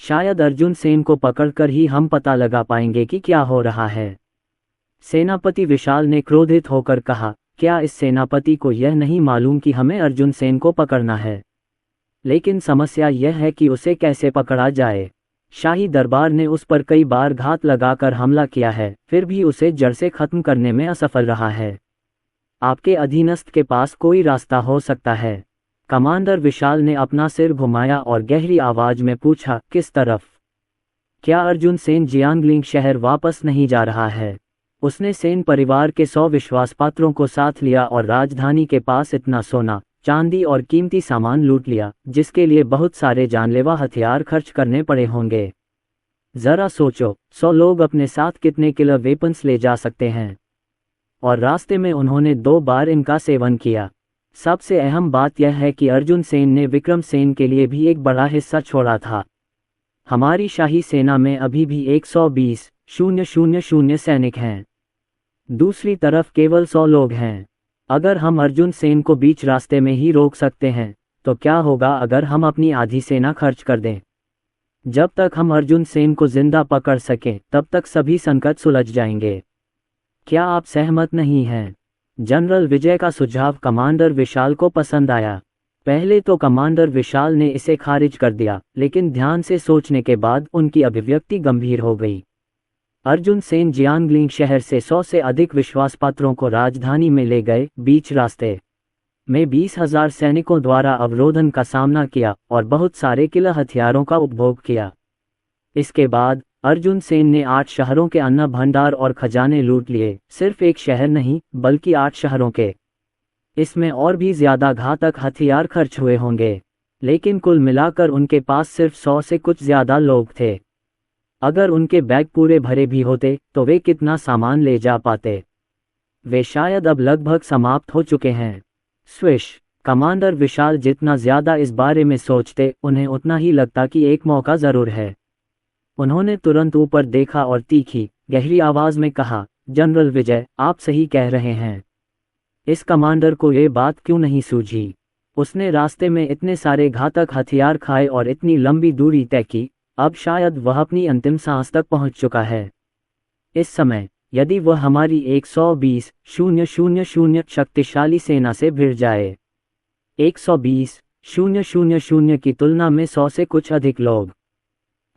शायद अर्जुन सेन को पकड़कर ही हम पता लगा पाएंगे कि क्या हो रहा है। सेनापति विशाल ने क्रोधित होकर कहा, क्या इस सेनापति को यह नहीं मालूम कि हमें अर्जुन सेन को पकड़ना है? लेकिन समस्या यह है कि उसे कैसे पकड़ा जाए? शाही दरबार ने उस पर कई बार घात लगाकर हमला किया है, फिर भी उसे जड़ से खत्म करने में असफल रहा है। आपके अधीनस्थ के पास कोई रास्ता हो सकता है? कमांडर विशाल ने अपना सिर घुमाया और गहरी आवाज में पूछा, किस तरफ? क्या अर्जुन सेन जियांगलिंग शहर वापस नहीं जा रहा है? उसने सेन परिवार के 100 विश्वासपात्रों को साथ लिया और राजधानी के पास इतना सोना, चांदी और कीमती सामान लूट लिया, जिसके लिए बहुत सारे जानलेवा हथियार खर्च करने पड़े होंगे। जरा सोचो, 100 लोग अपने साथ कितने किलर वेपन्स ले जा सकते हैं? और रास्ते में उन्होंने 2 बार इनका सेवन किया। सबसे अहम बात यह है कि अर्जुन सेन ने विक्रम सेन के लिए भी एक बड़ा हिस्सा छोड़ा था। हमारी शाही सेना में अभी भी 120,000 सैनिक हैं। दूसरी तरफ केवल 100 लोग हैं। अगर हम अर्जुन सेन को बीच रास्ते में ही रोक सकते हैं, तो क्या होगा अगर हम अपनी आधी सेना खर्च कर दें? जब तक हम अर्जुन सेन को जिंदा पकड़ सकें, तब तक सभी संकट सुलझ जाएंगे। क्या आप सहमत नहीं हैं? जनरल विजय का सुझाव कमांडर विशाल को पसंद आया। पहले तो कमांडर विशाल ने इसे खारिज कर दिया, लेकिन ध्यान से सोचने के बाद उनकी अभिव्यक्ति गंभीर हो गई। अर्जुन सेन जियांगलिंग शहर से 100 से अधिक विश्वासपात्रों को राजधानी में ले गए। बीच रास्ते में 20,000 सैनिकों द्वारा अवरोधन का सामना किया और बहुत सारे किला हथियारों का उपभोग किया। इसके बाद अर्जुन सेन ने 8 शहरों के अन्न भंडार और खजाने लूट लिए। सिर्फ एक शहर नहीं, बल्कि 8 शहरों के। इसमें और भी ज्यादा घातक हथियार खर्च हुए होंगे, लेकिन कुल मिलाकर उनके पास सिर्फ 100 से कुछ ज्यादा लोग थे। अगर उनके बैग पूरे भरे भी होते तो वे कितना सामान ले जा पाते? वे शायद अब लगभग समाप्त हो चुके हैं। स्विश। कमांडर विशाल जितना ज्यादा इस बारे में सोचते, उन्हें उतना ही लगता कि एक मौका जरूर है। उन्होंने तुरंत ऊपर देखा और तीखी, गहरी आवाज में कहा, जनरल विजय, आप सही कह रहे हैं। इस कमांडर को ये बात क्यों नहीं सूझी? उसने रास्ते में इतने सारे घातक हथियार खाए और इतनी लंबी दूरी तय की। अब शायद वह अपनी अंतिम सांस तक पहुंच चुका है। इस समय यदि वह हमारी 120,000 शक्तिशाली सेना से भिड़ जाए, 120,000 की तुलना में 100 से कुछ अधिक लोग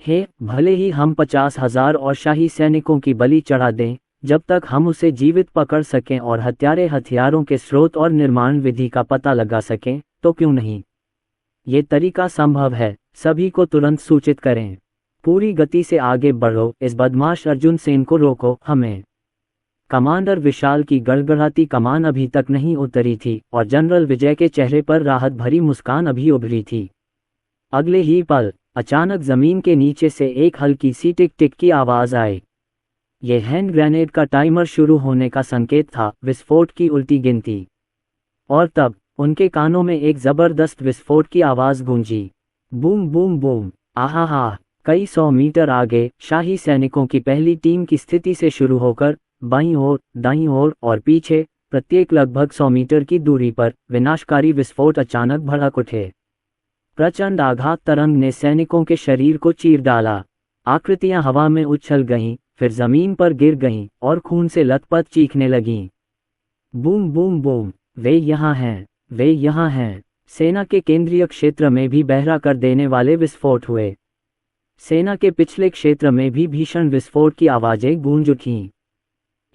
हैं, भले ही हम 50,000 और शाही सैनिकों की बलि चढ़ा दें, जब तक हम उसे जीवित पकड़ सकें और हथियारों के स्रोत और निर्माण विधि का पता लगा सकें, तो क्यों नहीं? ये तरीका संभव है। सभी को तुरंत सूचित करें। पूरी गति से आगे बढ़ो, इस बदमाश अर्जुन सेन को रोको। हमें। कमांडर विशाल की गड़गड़ाती कमान अभी तक नहीं उतरी थी और जनरल विजय के चेहरे पर राहत भरी मुस्कान अभी उभरी थी। अगले ही पल अचानक जमीन के नीचे से एक हल्की सी टिक टिक की आवाज आई। यह हैंड ग्रेनेड का टाइमर शुरू होने का संकेत था। विस्फोट की उल्टी गिनती। और तब उनके कानों में एक जबरदस्त विस्फोट की आवाज गूंजी। Boom boom boom. आहा! कई 100 मीटर आगे शाही सैनिकों की पहली टीम की स्थिति से शुरू होकर बाईं ओर, दाईं ओर और पीछे प्रत्येक लगभग 100 मीटर की दूरी पर विनाशकारी विस्फोट अचानक भड़क उठे। प्रचंड आघात तरंग ने सैनिकों के शरीर को चीर डाला। आकृतियां हवा में उछल गईं, फिर जमीन पर गिर गईं और खून से लथपथ चीखने लगीं। Boom boom boom. वे यहाँ हैं, वे यहाँ हैं। सेना के केंद्रीय क्षेत्र में भी बहरा कर देने वाले विस्फोट हुए। सेना के पिछले क्षेत्र में भी भीषण विस्फोट की आवाजें गूंज उठीं।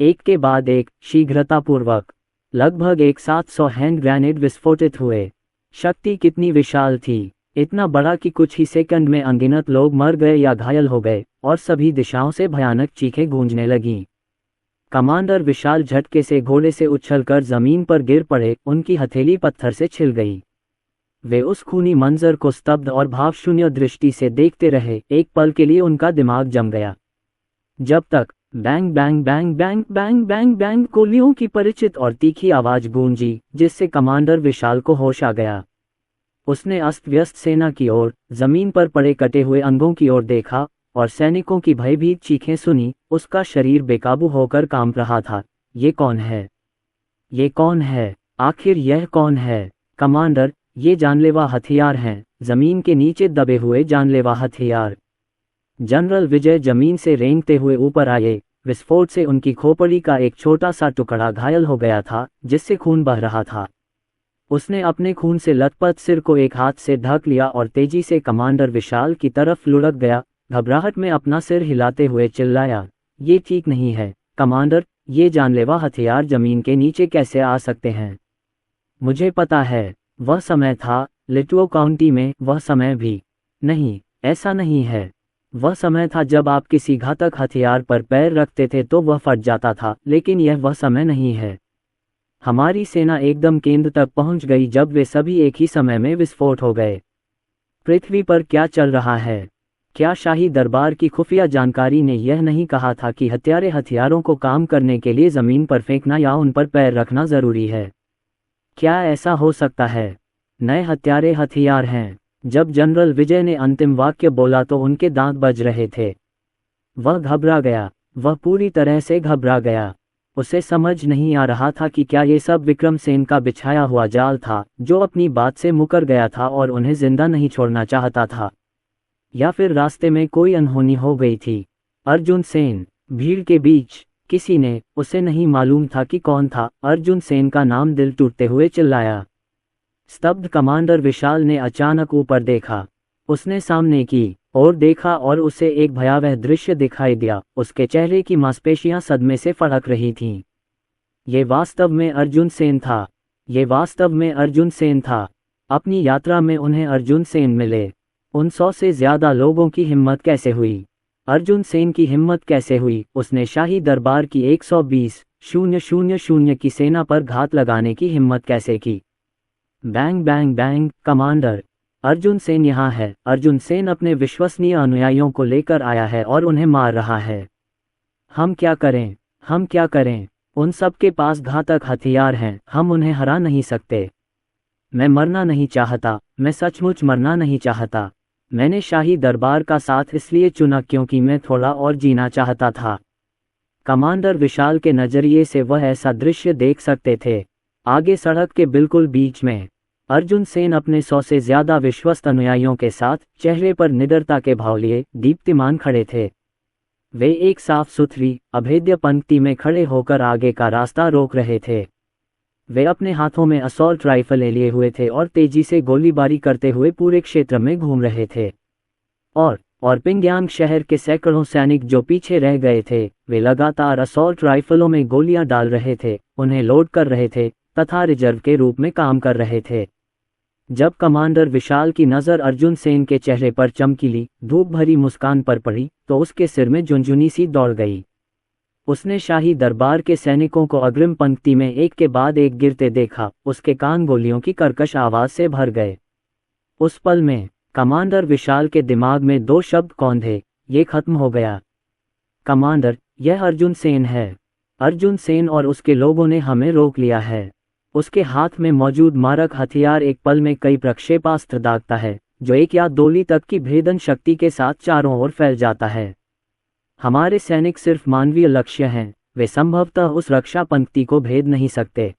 एक के बाद एक, शीघ्रतापूर्वक। लगभग एक साथ 100 हैंड ग्रेनेड विस्फोटित हुए। शक्ति कितनी विशाल थी! इतना बड़ा कि कुछ ही सेकंड में अनगिनत लोग मर गए या घायल हो गए और सभी दिशाओं से भयानक चीखें गूंजने लगीं। कमांडर विशाल झटके से घोड़े से उछलकर जमीन पर गिर पड़े। उनकी हथेली पत्थर से छिल गई। वे उस खूनी मंजर को स्तब्ध और भावशून्य दृष्टि से देखते रहे। एक पल के लिए उनका दिमाग जम गया। जब तक bang bang bang bang bang bang bang गोलियों की परिचित और तीखी आवाज गूंजी, जिससे कमांडर विशाल को होश आ गया। उसने अस्त व्यस्त सेना की ओर, जमीन पर पड़े कटे हुए अंगों की ओर देखा और सैनिकों की भयभीत चीखें सुनी। उसका शरीर बेकाबू होकर कांप रहा था। ये कौन है? ये कौन है? आखिर यह कौन है? कमांडर, ये जानलेवा हथियार हैं, जमीन के नीचे दबे हुए जानलेवा हथियार। जनरल विजय जमीन से रेंगते हुए ऊपर आए। विस्फोट से उनकी खोपड़ी का एक छोटा सा टुकड़ा घायल हो गया था, जिससे खून बह रहा था। उसने अपने खून से लथपथ सिर को एक हाथ से ढक लिया और तेजी से कमांडर विशाल की तरफ लुढ़क गया। घबराहट में अपना सिर हिलाते हुए चिल्लाया, ये ठीक नहीं है कमांडर। ये जानलेवा हथियार जमीन के नीचे कैसे आ सकते हैं? मुझे पता है, वह समय था लिटुओ काउंटी में। वह समय भी नहीं, ऐसा नहीं है। वह समय था जब आप किसी घातक हथियार पर पैर रखते थे तो वह फट जाता था, लेकिन यह वह समय नहीं है। हमारी सेना एकदम केंद्र तक पहुंच गई जब वे सभी एक ही समय में विस्फोट हो गए। पृथ्वी पर क्या चल रहा है? क्या शाही दरबार की खुफिया जानकारी ने यह नहीं कहा था कि हथियारों को काम करने के लिए जमीन पर फेंकना या उन पर पैर रखना जरूरी है? क्या ऐसा हो सकता है? नए हथियार हैं। जब जनरल विजय ने अंतिम वाक्य बोला तो उनके दांत बज रहे थे। वह घबरा गया, वह पूरी तरह से घबरा गया। उसे समझ नहीं आ रहा था कि क्या ये सब विक्रमसेन का बिछाया हुआ जाल था, जो अपनी बात से मुकर गया था और उन्हें जिंदा नहीं छोड़ना चाहता था, या फिर रास्ते में कोई अनहोनी हो गई थी। अर्जुन सेन। भीड़ के बीच किसी ने, उसे नहीं मालूम था कि कौन था, अर्जुन सेन का नाम दिल टूटते हुए चिल्लाया। स्तब्ध कमांडर विशाल ने अचानक ऊपर देखा। उसने सामने की ओर देखा और उसे एक भयावह दृश्य दिखाई दिया। उसके चेहरे की मांसपेशियां सदमे से फड़क रही थीं। ये वास्तव में अर्जुन सेन था। ये वास्तव में अर्जुन सेन था। अपनी यात्रा में उन्हें अर्जुन सेन मिले। उन 100 से ज्यादा लोगों की हिम्मत कैसे हुई? अर्जुन सेन की हिम्मत कैसे हुई? उसने शाही दरबार की 120,000 की सेना पर घात लगाने की हिम्मत कैसे की? Bang bang bang. Commander, Arjun Sen यहाँ है। अर्जुन सेन अपने विश्वसनीय अनुयायियों को लेकर आया है और उन्हें मार रहा है। हम क्या करें? हम क्या करें? उन सब के पास घातक हथियार हैं, हम उन्हें हरा नहीं सकते। मैं मरना नहीं चाहता, मैं सचमुच मरना नहीं चाहता। मैंने शाही दरबार का साथ इसलिए चुना क्योंकि मैं थोड़ा और जीना चाहता था। कमांडर विशाल के नजरिए से वह ऐसा दृश्य देख सकते थे। आगे सड़क के बिल्कुल बीच में अर्जुन सेन अपने 100 से ज्यादा विश्वस्त अनुयायियों के साथ, चेहरे पर निडरता के भाव लिए दीप्तिमान खड़े थे। वे एक साफ सुथरी, अभेद्य पंक्ति में खड़े होकर आगे का रास्ता रोक रहे थे। वे अपने हाथों में असॉल्ट राइफलें लिए हुए थे और तेजी से गोलीबारी करते हुए पूरे क्षेत्र में घूम रहे थे। और पिंगयांग शहर के सैकड़ों सैनिक जो पीछे रह गए थे, वे लगातार असॉल्ट राइफलों में गोलियां डाल रहे थे, उन्हें लोड कर रहे थे तथा रिजर्व के रूप में काम कर रहे थे। जब कमांडर विशाल की नज़र अर्जुन सेन के चेहरे पर चमकीली, धूप भरी मुस्कान पर पड़ी तो उसके सिर में झुनझुनी सी दौड़ गई। उसने शाही दरबार के सैनिकों को अग्रिम पंक्ति में एक के बाद एक गिरते देखा। उसके कान गोलियों की कर्कश आवाज से भर गए। उस पल में कमांडर विशाल के दिमाग में 2 शब्द कौंधे, ये खत्म हो गया। कमांडर, यह अर्जुन सेन है। अर्जुन सेन और उसके लोगों ने हमें रोक लिया है। उसके हाथ में मौजूद मारक हथियार एक पल में कई प्रक्षेपास्त्र दागता है, जो 1 या 2 ली तक की भेदन शक्ति के साथ चारों ओर फैल जाता है। हमारे सैनिक सिर्फ मानवीय लक्ष्य हैं, वे संभवतः उस रक्षा पंक्ति को भेद नहीं सकते।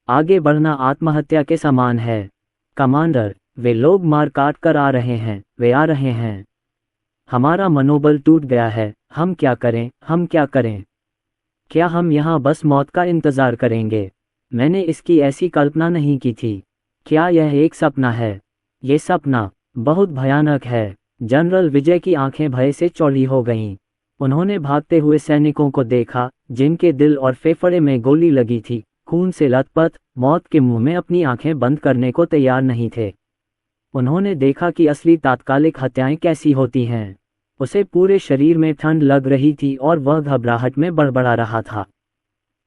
आगे बढ़ना आत्महत्या के समान है। कमांडर, वे लोग मार काट कर आ रहे हैं, वे आ रहे हैं। हमारा मनोबल टूट गया है, हम क्या करें, हम क्या करें? क्या हम यहाँ बस मौत का इंतजार करेंगे? मैंने इसकी ऐसी कल्पना नहीं की थी। क्या यह एक सपना है? ये सपना बहुत भयानक है। जनरल विजय की आंखें भय से चौड़ी हो गईं। उन्होंने भागते हुए सैनिकों को देखा, जिनके दिल और फेफड़े में गोली लगी थी, खून से लथपथ, मौत के मुंह में अपनी आंखें बंद करने को तैयार नहीं थे। उन्होंने देखा कि असली तात्कालिक हत्याएं कैसी होती हैं। उसे पूरे शरीर में ठंड लग रही थी और वह घबराहट में बड़बड़ा रहा था।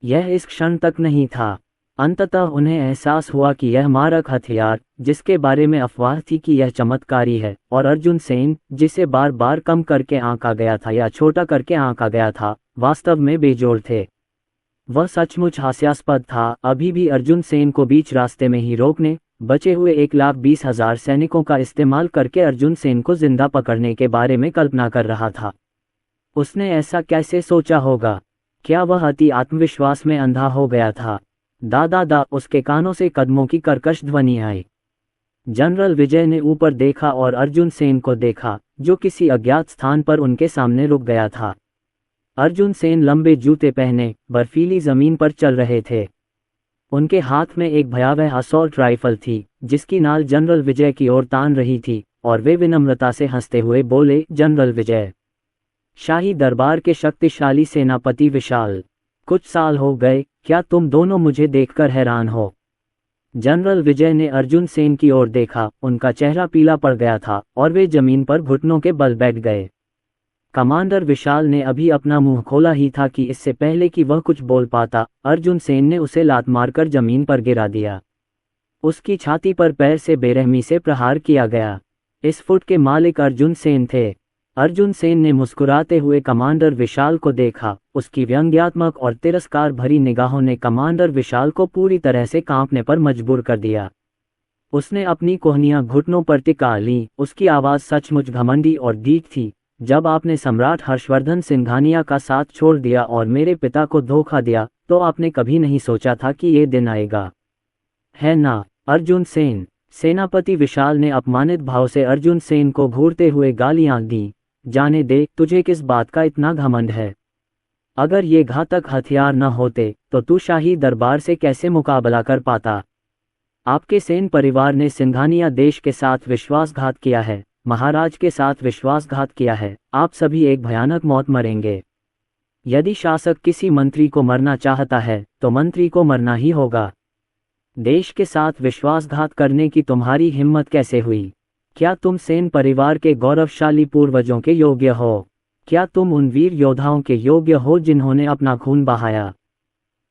यह इस क्षण तक नहीं था। अंततः उन्हें एहसास हुआ कि यह मारक हथियार, जिसके बारे में अफवाह थी कि यह चमत्कारी है, और अर्जुन सेन, जिसे बार बार कम करके आंका गया था या छोटा करके आंका गया था, वास्तव में बेजोड़ थे। वह सचमुच हास्यास्पद था। अभी भी अर्जुन सेन को बीच रास्ते में ही रोकने, बचे हुए 1,20,000 सैनिकों का इस्तेमाल करके अर्जुन सेन को जिंदा पकड़ने के बारे में कल्पना कर रहा था। उसने ऐसा कैसे सोचा होगा? क्या वह अति आत्मविश्वास में अंधा हो गया था? दादा, उसके कानों से कदमों की कर्कश ध्वनि आई। जनरल विजय ने ऊपर देखा और अर्जुन सेन को देखा, जो किसी अज्ञात स्थान पर उनके सामने रुक गया था। अर्जुन सेन लंबे जूते पहने बर्फीली जमीन पर चल रहे थे। उनके हाथ में एक भयावह असॉल्ट राइफल थी, जिसकी नाल जनरल विजय की ओर तान रही थी, और वे विनम्रता से हंसते हुए बोले, जनरल विजय। शाही दरबार के शक्तिशाली सेनापति विशाल, कुछ साल हो गए, क्या तुम दोनों मुझे देखकर हैरान हो? जनरल विजय ने अर्जुन सेन की ओर देखा। उनका चेहरा पीला पड़ गया था और वे जमीन पर घुटनों के बल बैठ गए। कमांडर विशाल ने अभी अपना मुंह खोला ही था कि इससे पहले कि वह कुछ बोल पाता, अर्जुन सेन ने उसे लात मारकर जमीन पर गिरा दिया। उसकी छाती पर पैर से बेरहमी से प्रहार किया गया। इस फुट के मालिक अर्जुन सेन थे। अर्जुन सेन ने मुस्कुराते हुए कमांडर विशाल को देखा। उसकी व्यंग्यात्मक और तिरस्कार भरी निगाहों ने कमांडर विशाल को पूरी तरह से कांपने पर मजबूर कर दिया। उसने अपनी कोहनियां घुटनों पर टिका लीं, उसकी आवाज़ सचमुच घमंडी और दीठ थी। जब आपने सम्राट हर्षवर्धन सिंघानिया का साथ छोड़ दिया और मेरे पिता को धोखा दिया, तो आपने कभी नहीं सोचा था कि ये दिन आएगा, है ना? अर्जुन सेन। सेनापति विशाल ने अपमानित भाव से अर्जुन सेन को घूरते हुए गालियां दी। जाने दे, तुझे किस बात का इतना घमंड है? अगर ये घातक हथियार न होते तो तू शाही दरबार से कैसे मुकाबला कर पाता? आपके सेन परिवार ने सिंघानिया देश के साथ विश्वासघात किया है, महाराज के साथ विश्वासघात किया है। आप सभी एक भयानक मौत मरेंगे। यदि शासक किसी मंत्री को मरना चाहता है तो मंत्री को मरना ही होगा। देश के साथ विश्वासघात करने की तुम्हारी हिम्मत कैसे हुई? क्या तुम सेन परिवार के गौरवशाली पूर्वजों के योग्य हो? क्या तुम उन वीर योद्धाओं के योग्य हो जिन्होंने अपना खून बहाया?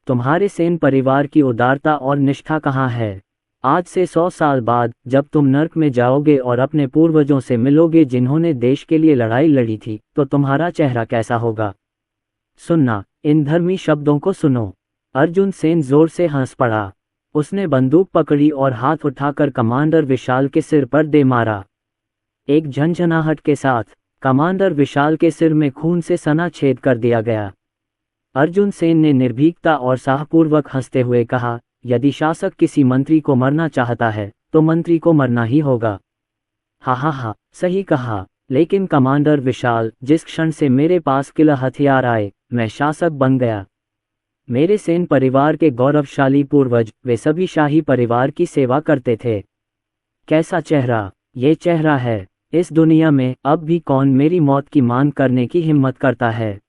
तुम्हारे सेन परिवार की उदारता और निष्ठा कहाँ है? आज से 100 साल बाद जब तुम नर्क में जाओगे और अपने पूर्वजों से मिलोगे जिन्होंने देश के लिए लड़ाई लड़ी थी, तो तुम्हारा चेहरा कैसा होगा? सुनना, इन धर्मी शब्दों को सुनो। अर्जुन सेन जोर से हंस पड़ा। उसने बंदूक पकड़ी और हाथ उठाकर कमांडर विशाल के सिर पर दे मारा। एक झंझनाहट के साथ कमांडर विशाल के सिर में खून से सना छेद कर दिया गया। अर्जुन सेन ने निर्भीकता और साहपूर्वक हंसते हुए कहा, यदि शासक किसी मंत्री को मरना चाहता है तो मंत्री को मरना ही होगा। हा हा हा, सही कहा। लेकिन कमांडर विशाल, जिस क्षण से मेरे पास किला हथियार आए, मैं शासक बन गया। मेरे सेन परिवार के गौरवशाली पूर्वज, वे सभी शाही परिवार की सेवा करते थे। कैसा चेहरा? ये चेहरा है। इस दुनिया में अब भी कौन मेरी मौत की मांग करने की हिम्मत करता है?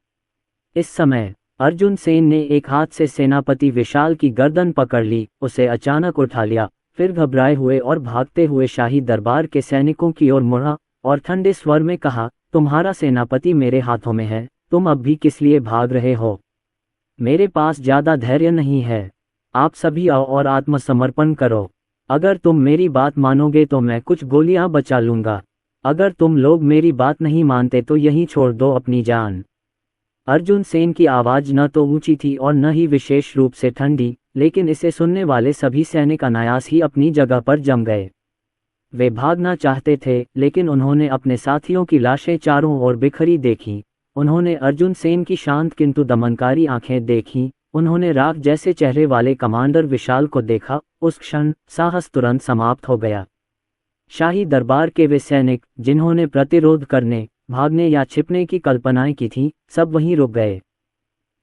इस समय अर्जुन सेन ने एक हाथ से सेनापति विशाल की गर्दन पकड़ ली, उसे अचानक उठा लिया, फिर घबराए हुए और भागते हुए शाही दरबार के सैनिकों की ओर मुड़ा और ठंडे स्वर में कहा, तुम्हारा सेनापति मेरे हाथों में है, तुम अब भी किस लिए भाग रहे हो? मेरे पास ज्यादा धैर्य नहीं है। आप सभी आओ और आत्मसमर्पण करो। अगर तुम मेरी बात मानोगे तो मैं कुछ गोलियां बचा लूंगा। अगर तुम लोग मेरी बात नहीं मानते तो यहीं छोड़ दो अपनी जान। अर्जुन सेन की आवाज न तो ऊंची थी और न ही विशेष रूप से ठंडी, लेकिन इसे सुनने वाले सभी सैनिक अनायास ही अपनी जगह पर जम गए। वे भागना चाहते थे, लेकिन उन्होंने अपने साथियों की लाशें चारों ओर बिखरी देखीं। उन्होंने अर्जुन सेन की शांत किंतु दमनकारी आंखें देखीं। उन्होंने राख जैसे चेहरे वाले कमांडर विशाल को देखा। उस क्षण साहस तुरंत समाप्त हो गया। शाही दरबार के वे सैनिक जिन्होंने प्रतिरोध करने, भागने या छिपने की कल्पनाएं की थीं, सब वहीं रुक गए।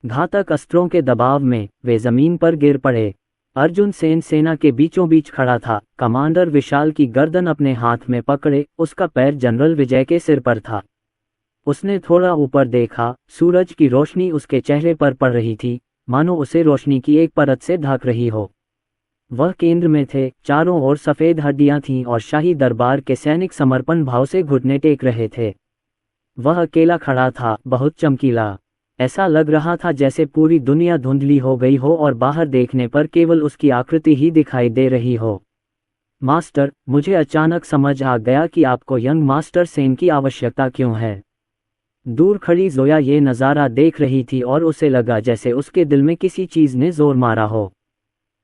घातक अस्त्रों के दबाव में वे जमीन पर गिर पड़े। अर्जुन सेन सेना के बीचों बीच खड़ा था, कमांडर विशाल की गर्दन अपने हाथ में पकड़े, उसका पैर जनरल विजय के सिर पर था। उसने थोड़ा ऊपर देखा, सूरज की रोशनी उसके चेहरे पर पड़ रही थी, मानो उसे रोशनी की एक परत से ढक रही हो। वह केंद्र में थे, चारों ओर सफेद हड्डियां थीं और शाही दरबार के सैनिक समर्पण भाव से घुटने टेक रहे थे। वह अकेला खड़ा था, बहुत चमकीला। ऐसा लग रहा था जैसे पूरी दुनिया धुंधली हो गई हो और बाहर देखने पर केवल उसकी आकृति ही दिखाई दे रही हो। मास्टर, मुझे अचानक समझ आ गया कि आपको यंग मास्टर सेन की आवश्यकता क्यों है। दूर खड़ी जोया ये नज़ारा देख रही थी और उसे लगा जैसे उसके दिल में किसी चीज़ ने जोर मारा हो।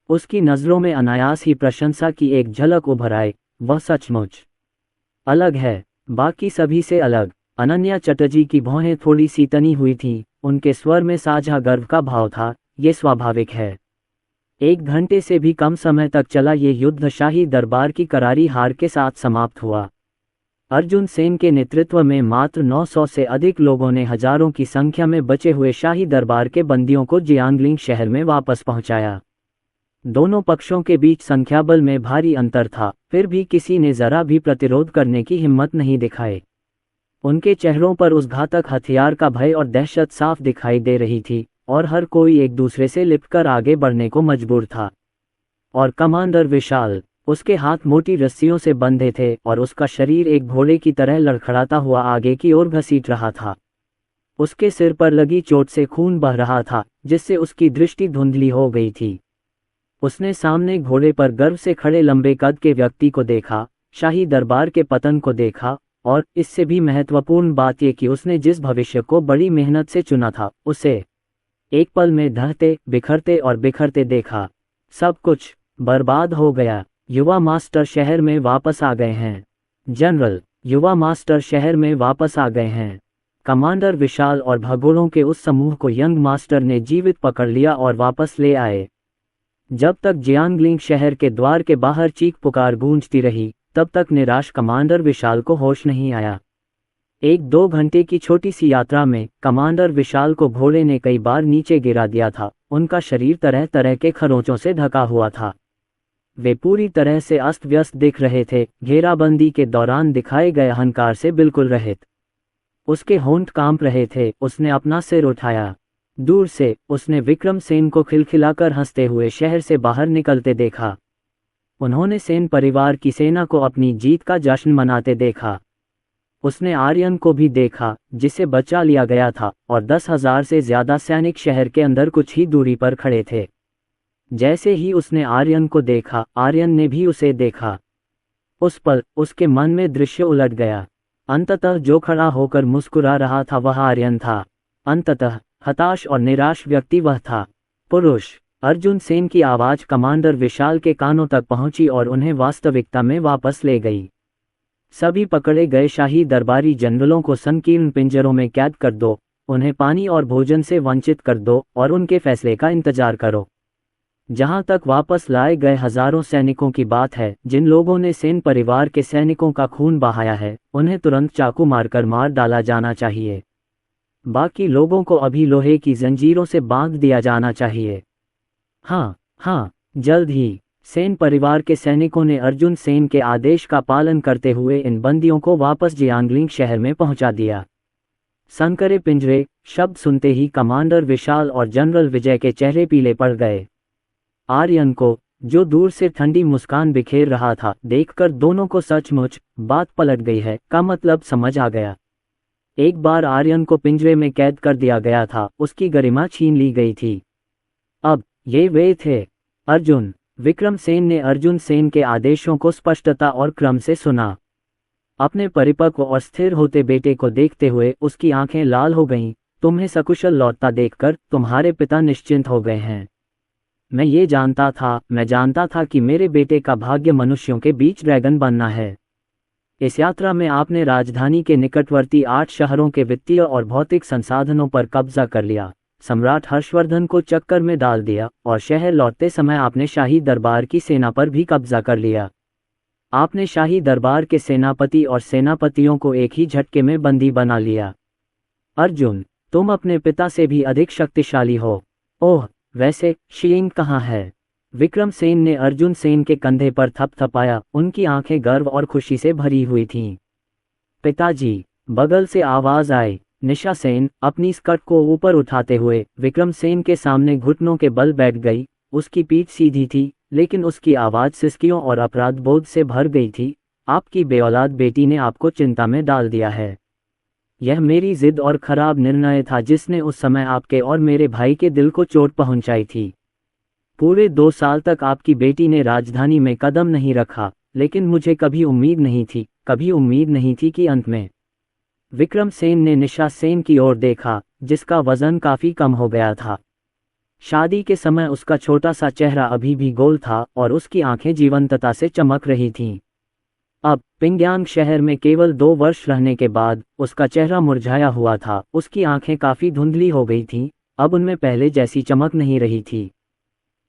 उसकी नज़रों में अनायास ही प्रशंसा की एक झलक उभर आई। वह सचमुच अलग है, बाकी सभी से अलग। अनन्या चटर्जी की भौहें थोड़ी सी तनी हुई थीं, उनके स्वर में साझा गर्व का भाव था। ये स्वाभाविक है। 1 घंटे से भी कम समय तक चला ये युद्ध शाही दरबार की करारी हार के साथ समाप्त हुआ। अर्जुन सेन के नेतृत्व में मात्र 900 से अधिक लोगों ने हजारों की संख्या में बचे हुए शाही दरबार के बंदियों को जियांगलिंग शहर में वापस पहुंचाया। दोनों पक्षों के बीच संख्याबल में भारी अंतर था, फिर भी किसी ने जरा भी प्रतिरोध करने की हिम्मत नहीं दिखाई। उनके चेहरों पर उस घातक हथियार का भय और दहशत साफ दिखाई दे रही थी, और हर कोई एक दूसरे से लिपटकर आगे बढ़ने को मजबूर था। और कमांडर विशाल, उसके हाथ मोटी रस्सियों से बंधे थे और उसका शरीर एक घोड़े की तरह लड़खड़ाता हुआ आगे की ओर घसीट रहा था। उसके सिर पर लगी चोट से खून बह रहा था, जिससे उसकी दृष्टि धुंधली हो गई थी। उसने सामने घोड़े पर गर्व से खड़े लंबे कद के व्यक्ति को देखा, शाही दरबार के पतन को देखा, और इससे भी महत्वपूर्ण बात यह कि उसने जिस भविष्य को बड़ी मेहनत से चुना था, उसे एक पल में ढहते, बिखरते और बिखरते देखा। सब कुछ बर्बाद हो गया। युवा मास्टर शहर में वापस आ गए हैं। जनरल, युवा मास्टर शहर में वापस आ गए हैं। कमांडर विशाल और भगोड़ों के उस समूह को यंग मास्टर ने जीवित पकड़ लिया और वापस ले आए। जब तक जियांगलिंग शहर के द्वार के बाहर चीख पुकार गूंजती रही, तब तक निराश कमांडर विशाल को होश नहीं आया। 1-2 घंटे की छोटी सी यात्रा में कमांडर विशाल को घोड़े ने कई बार नीचे गिरा दिया था। उनका शरीर तरह तरह के खरोंचों से ढका हुआ था। वे पूरी तरह से अस्त व्यस्त दिख रहे थे, घेराबंदी के दौरान दिखाए गए अहंकार से बिल्कुल रहित। उसके होंठ कांप रहे थे। उसने अपना सिर उठाया। दूर से उसने विक्रम सेन को खिलखिलाकर हंसते हुए शहर से बाहर निकलते देखा। उन्होंने सेन परिवार की सेना को अपनी जीत का जश्न मनाते देखा। उसने आर्यन को भी देखा, जिसे बचा लिया गया था, और 10,000 से ज्यादा सैनिक शहर के अंदर कुछ ही दूरी पर खड़े थे। जैसे ही उसने आर्यन को देखा, आर्यन ने भी उसे देखा। उस पल उसके मन में दृश्य उलट गया। अंततः जो खड़ा होकर मुस्कुरा रहा था वह आर्यन था। अंततः हताश और निराश व्यक्ति वह था। पुरुष। अर्जुन सेन की आवाज कमांडर विशाल के कानों तक पहुंची और उन्हें वास्तविकता में वापस ले गई। सभी पकड़े गए शाही दरबारी जनरलों को संकीर्ण पिंजरों में कैद कर दो, उन्हें पानी और भोजन से वंचित कर दो और उनके फैसले का इंतजार करो। जहां तक वापस लाए गए हजारों सैनिकों की बात है, जिन लोगों ने सेन परिवार के सैनिकों का खून बहाया है, उन्हें तुरंत चाकू मारकर मार डाला जाना चाहिए। बाकी लोगों को अभी लोहे की जंजीरों से बांध दिया जाना चाहिए। हाँ, जल्द ही। सेन परिवार के सैनिकों ने अर्जुन सेन के आदेश का पालन करते हुए इन बंदियों को वापस जियांगलिंग शहर में पहुंचा दिया। संकरे पिंजरे शब्द सुनते ही कमांडर विशाल और जनरल विजय के चेहरे पीले पड़ गए। आर्यन को, जो दूर से ठंडी मुस्कान बिखेर रहा था, देखकर दोनों को सचमुच बात पलट गई है का मतलब समझ आ गया। एक बार आर्यन को पिंजरे में कैद कर दिया गया था, उसकी गरिमा छीन ली गई थी। अब ये वे थे। अर्जुन। विक्रम सेन ने अर्जुन सेन के आदेशों को स्पष्टता और क्रम से सुना। अपने परिपक्व और स्थिर होते बेटे को देखते हुए उसकी आंखें लाल हो गईं। तुम्हें सकुशल लौटता देखकर तुम्हारे पिता निश्चिंत हो गए हैं। मैं जानता था कि मेरे बेटे का भाग्य मनुष्यों के बीच ड्रैगन बनना है। इस यात्रा में आपने राजधानी के निकटवर्ती 8 शहरों के वित्तीय और भौतिक संसाधनों पर कब्जा कर लिया, सम्राट हर्षवर्धन को चक्कर में डाल दिया, और शहर लौटते समय आपने शाही दरबार की सेना पर भी कब्जा कर लिया। आपने शाही दरबार के सेनापति और सेनापतियों को एक ही झटके में बंदी बना लिया। अर्जुन, तुम अपने पिता से भी अधिक शक्तिशाली हो। ओह, वैसे शीइंग कहाँ है? विक्रम सेन ने अर्जुन सेन के कंधे पर थपथपाया। उनकी आंखें गर्व और खुशी से भरी हुई थीं। पिताजी, बगल से आवाज आई। निशा सेन अपनी स्कर्ट को ऊपर उठाते हुए विक्रम सेन के सामने घुटनों के बल बैठ गई। उसकी पीठ सीधी थी, लेकिन उसकी आवाज सिसकियों और अपराध बोध से भर गई थी। आपकी बेऔलाद बेटी ने आपको चिंता में डाल दिया है। यह मेरी जिद और खराब निर्णय था जिसने उस समय आपके और मेरे भाई के दिल को चोट पहुंचाई थी। पूरे 2 साल तक आपकी बेटी ने राजधानी में कदम नहीं रखा, लेकिन मुझे कभी उम्मीद नहीं थी कि अंत में। विक्रम सेन ने निशा सेन की ओर देखा, जिसका वजन काफी कम हो गया था। शादी के समय उसका छोटा सा चेहरा अभी भी गोल था और उसकी आंखें जीवंतता से चमक रही थीं। अब पिंग्यांग शहर में केवल 2 वर्ष रहने के बाद उसका चेहरा मुरझाया हुआ था। उसकी आंखें काफी धुंधली हो गई थीं, अब उनमें पहले जैसी चमक नहीं रही थी।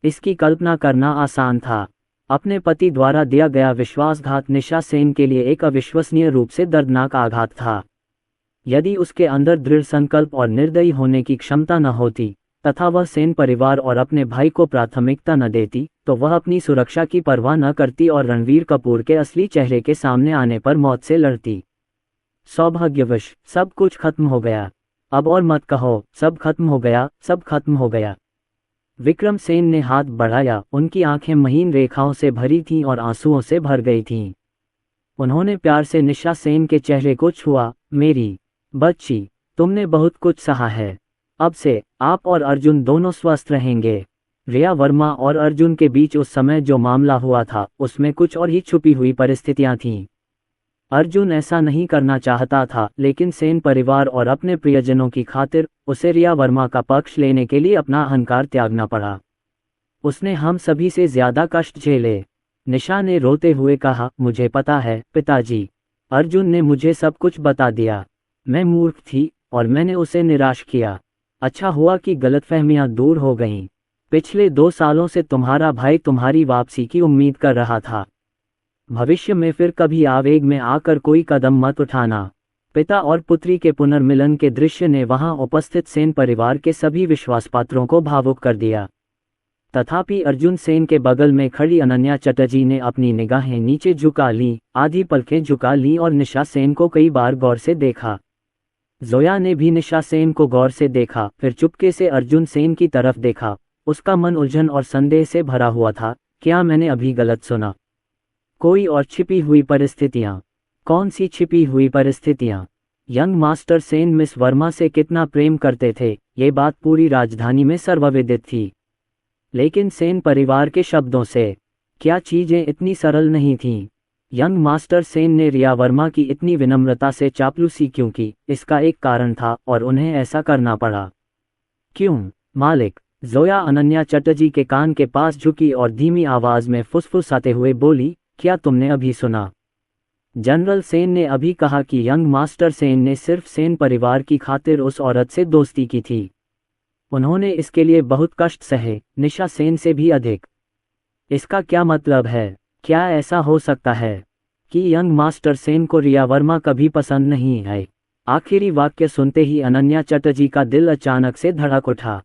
इसकी कल्पना करना आसान था। अपने पति द्वारा दिया गया विश्वासघात निशा सेन के लिए एक अविश्वसनीय रूप से दर्दनाक आघात था। यदि उसके अंदर दृढ़ संकल्प और निर्दयी होने की क्षमता न होती, तथा वह सेन परिवार और अपने भाई को प्राथमिकता न देती, तो वह अपनी सुरक्षा की परवाह न करती और रणवीर कपूर के असली चेहरे के सामने आने पर मौत से लड़ती। सौभाग्यवश सब कुछ खत्म हो गया। अब और मत कहो, सब खत्म हो गया। विक्रम सेन ने हाथ बढ़ाया। उनकी आंखें महीन रेखाओं से भरी थीं और आंसुओं से भर गई थीं। उन्होंने प्यार से निशा सेन के चेहरे को छुआ। मेरी बच्ची, तुमने बहुत कुछ सहा है। अब से आप और अर्जुन दोनों स्वस्थ रहेंगे। रिया वर्मा और अर्जुन के बीच उस समय जो मामला हुआ था, उसमें कुछ और ही छुपी हुई परिस्थितियां थीं। अर्जुन ऐसा नहीं करना चाहता था, लेकिन सेन परिवार और अपने प्रियजनों की खातिर उसे रिया वर्मा का पक्ष लेने के लिए अपना अहंकार त्यागना पड़ा। उसने हम सभी से ज्यादा कष्ट झेले। निशा ने रोते हुए कहा, मुझे पता है पिताजी। अर्जुन ने मुझे सब कुछ बता दिया। मैं मूर्ख थी और मैंने उसे निराश किया। अच्छा हुआ कि गलतफहमियां दूर हो गईं। पिछले 2 सालों से तुम्हारा भाई तुम्हारी वापसी की उम्मीद कर रहा था। भविष्य में फिर कभी आवेग में आकर कोई कदम मत उठाना। पिता और पुत्री के पुनर्मिलन के दृश्य ने वहां उपस्थित सेन परिवार के सभी विश्वासपात्रों को भावुक कर दिया। तथापि अर्जुन सेन के बगल में खड़ी अनन्या चटर्जी ने अपनी निगाहें नीचे झुका लीं, आधी पलकें झुका लीं और निशा सेन को कई बार गौर से देखा। जोया ने भी निशा सेन को गौर से देखा, फिर चुपके से अर्जुन सेन की तरफ देखा। उसका मन उलझन और संदेह से भरा हुआ था। क्या मैंने अभी गलत सुना? कोई और छिपी हुई परिस्थितियां? कौन सी छिपी हुई परिस्थितियां? Young master Sen miss Verma से कितना प्रेम करते थे, ये बात पूरी राजधानी में सर्वविदित थी। लेकिन सेन परिवार के शब्दों से क्या चीजें इतनी सरल नहीं थीं? यंग मास्टर सेन ने रिया वर्मा की इतनी विनम्रता से चापलूसी क्यों की? इसका एक कारण था और उन्हें ऐसा करना पड़ा। क्यों मालिक? जोया अनन्या चटर्जी के कान के पास झुकी और धीमी आवाज में फुसफुसाते हुए बोली, क्या तुमने अभी सुना? जनरल सेन ने अभी कहा कि यंग मास्टर सेन ने सिर्फ सेन परिवार की खातिर उस औरत से दोस्ती की थी। उन्होंने इसके लिए बहुत कष्ट सहे, निशा सेन से भी अधिक। इसका क्या मतलब है? क्या ऐसा हो सकता है कि यंग मास्टर सेन को रिया वर्मा कभी पसंद नहीं आई? आखिरी वाक्य सुनते ही अनन्या चटर्जी का दिल अचानक से धड़क उठा।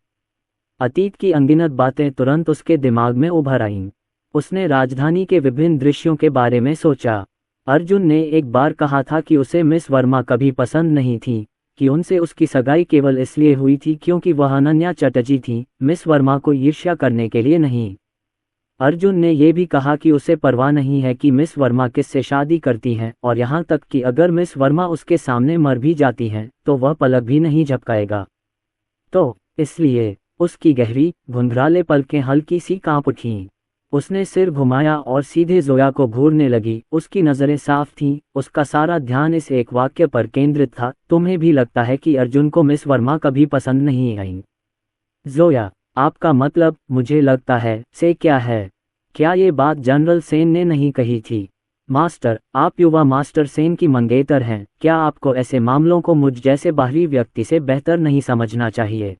अतीत की अनगिनत बातें तुरंत उसके दिमाग में उभर आईं। उसने राजधानी के विभिन्न दृश्यों के बारे में सोचा। अर्जुन ने एक बार कहा था कि उसे मिस वर्मा कभी पसंद नहीं थी, कि उनसे उसकी सगाई केवल इसलिए हुई थी क्योंकि वह अनन्या चटर्जी थी, मिस वर्मा को ईर्ष्या करने के लिए नहीं। अर्जुन ने यह भी कहा कि उसे परवाह नहीं है कि मिस वर्मा किससे शादी करती हैं, और यहाँ तक कि अगर मिस वर्मा उसके सामने मर भी जाती हैं तो वह पलक भी नहीं झपकाएगा। तो इसलिए उसकी गहरी धुंधराले पलकें हल्की सी कांप उठीं। उसने सिर घुमाया और सीधे जोया को घूरने लगी। उसकी नज़रें साफ थीं, उसका सारा ध्यान इस एक वाक्य पर केंद्रित था, तुम्हें भी लगता है कि अर्जुन को मिस वर्मा कभी पसंद नहीं आई? जोया, आपका मतलब मुझे लगता है से क्या है? क्या ये बात जनरल सेन ने नहीं कही थी? मास्टर, आप युवा मास्टर सेन की मंगेतर हैं, क्या आपको ऐसे मामलों को मुझ जैसे बाहरी व्यक्ति से बेहतर नहीं समझना चाहिए?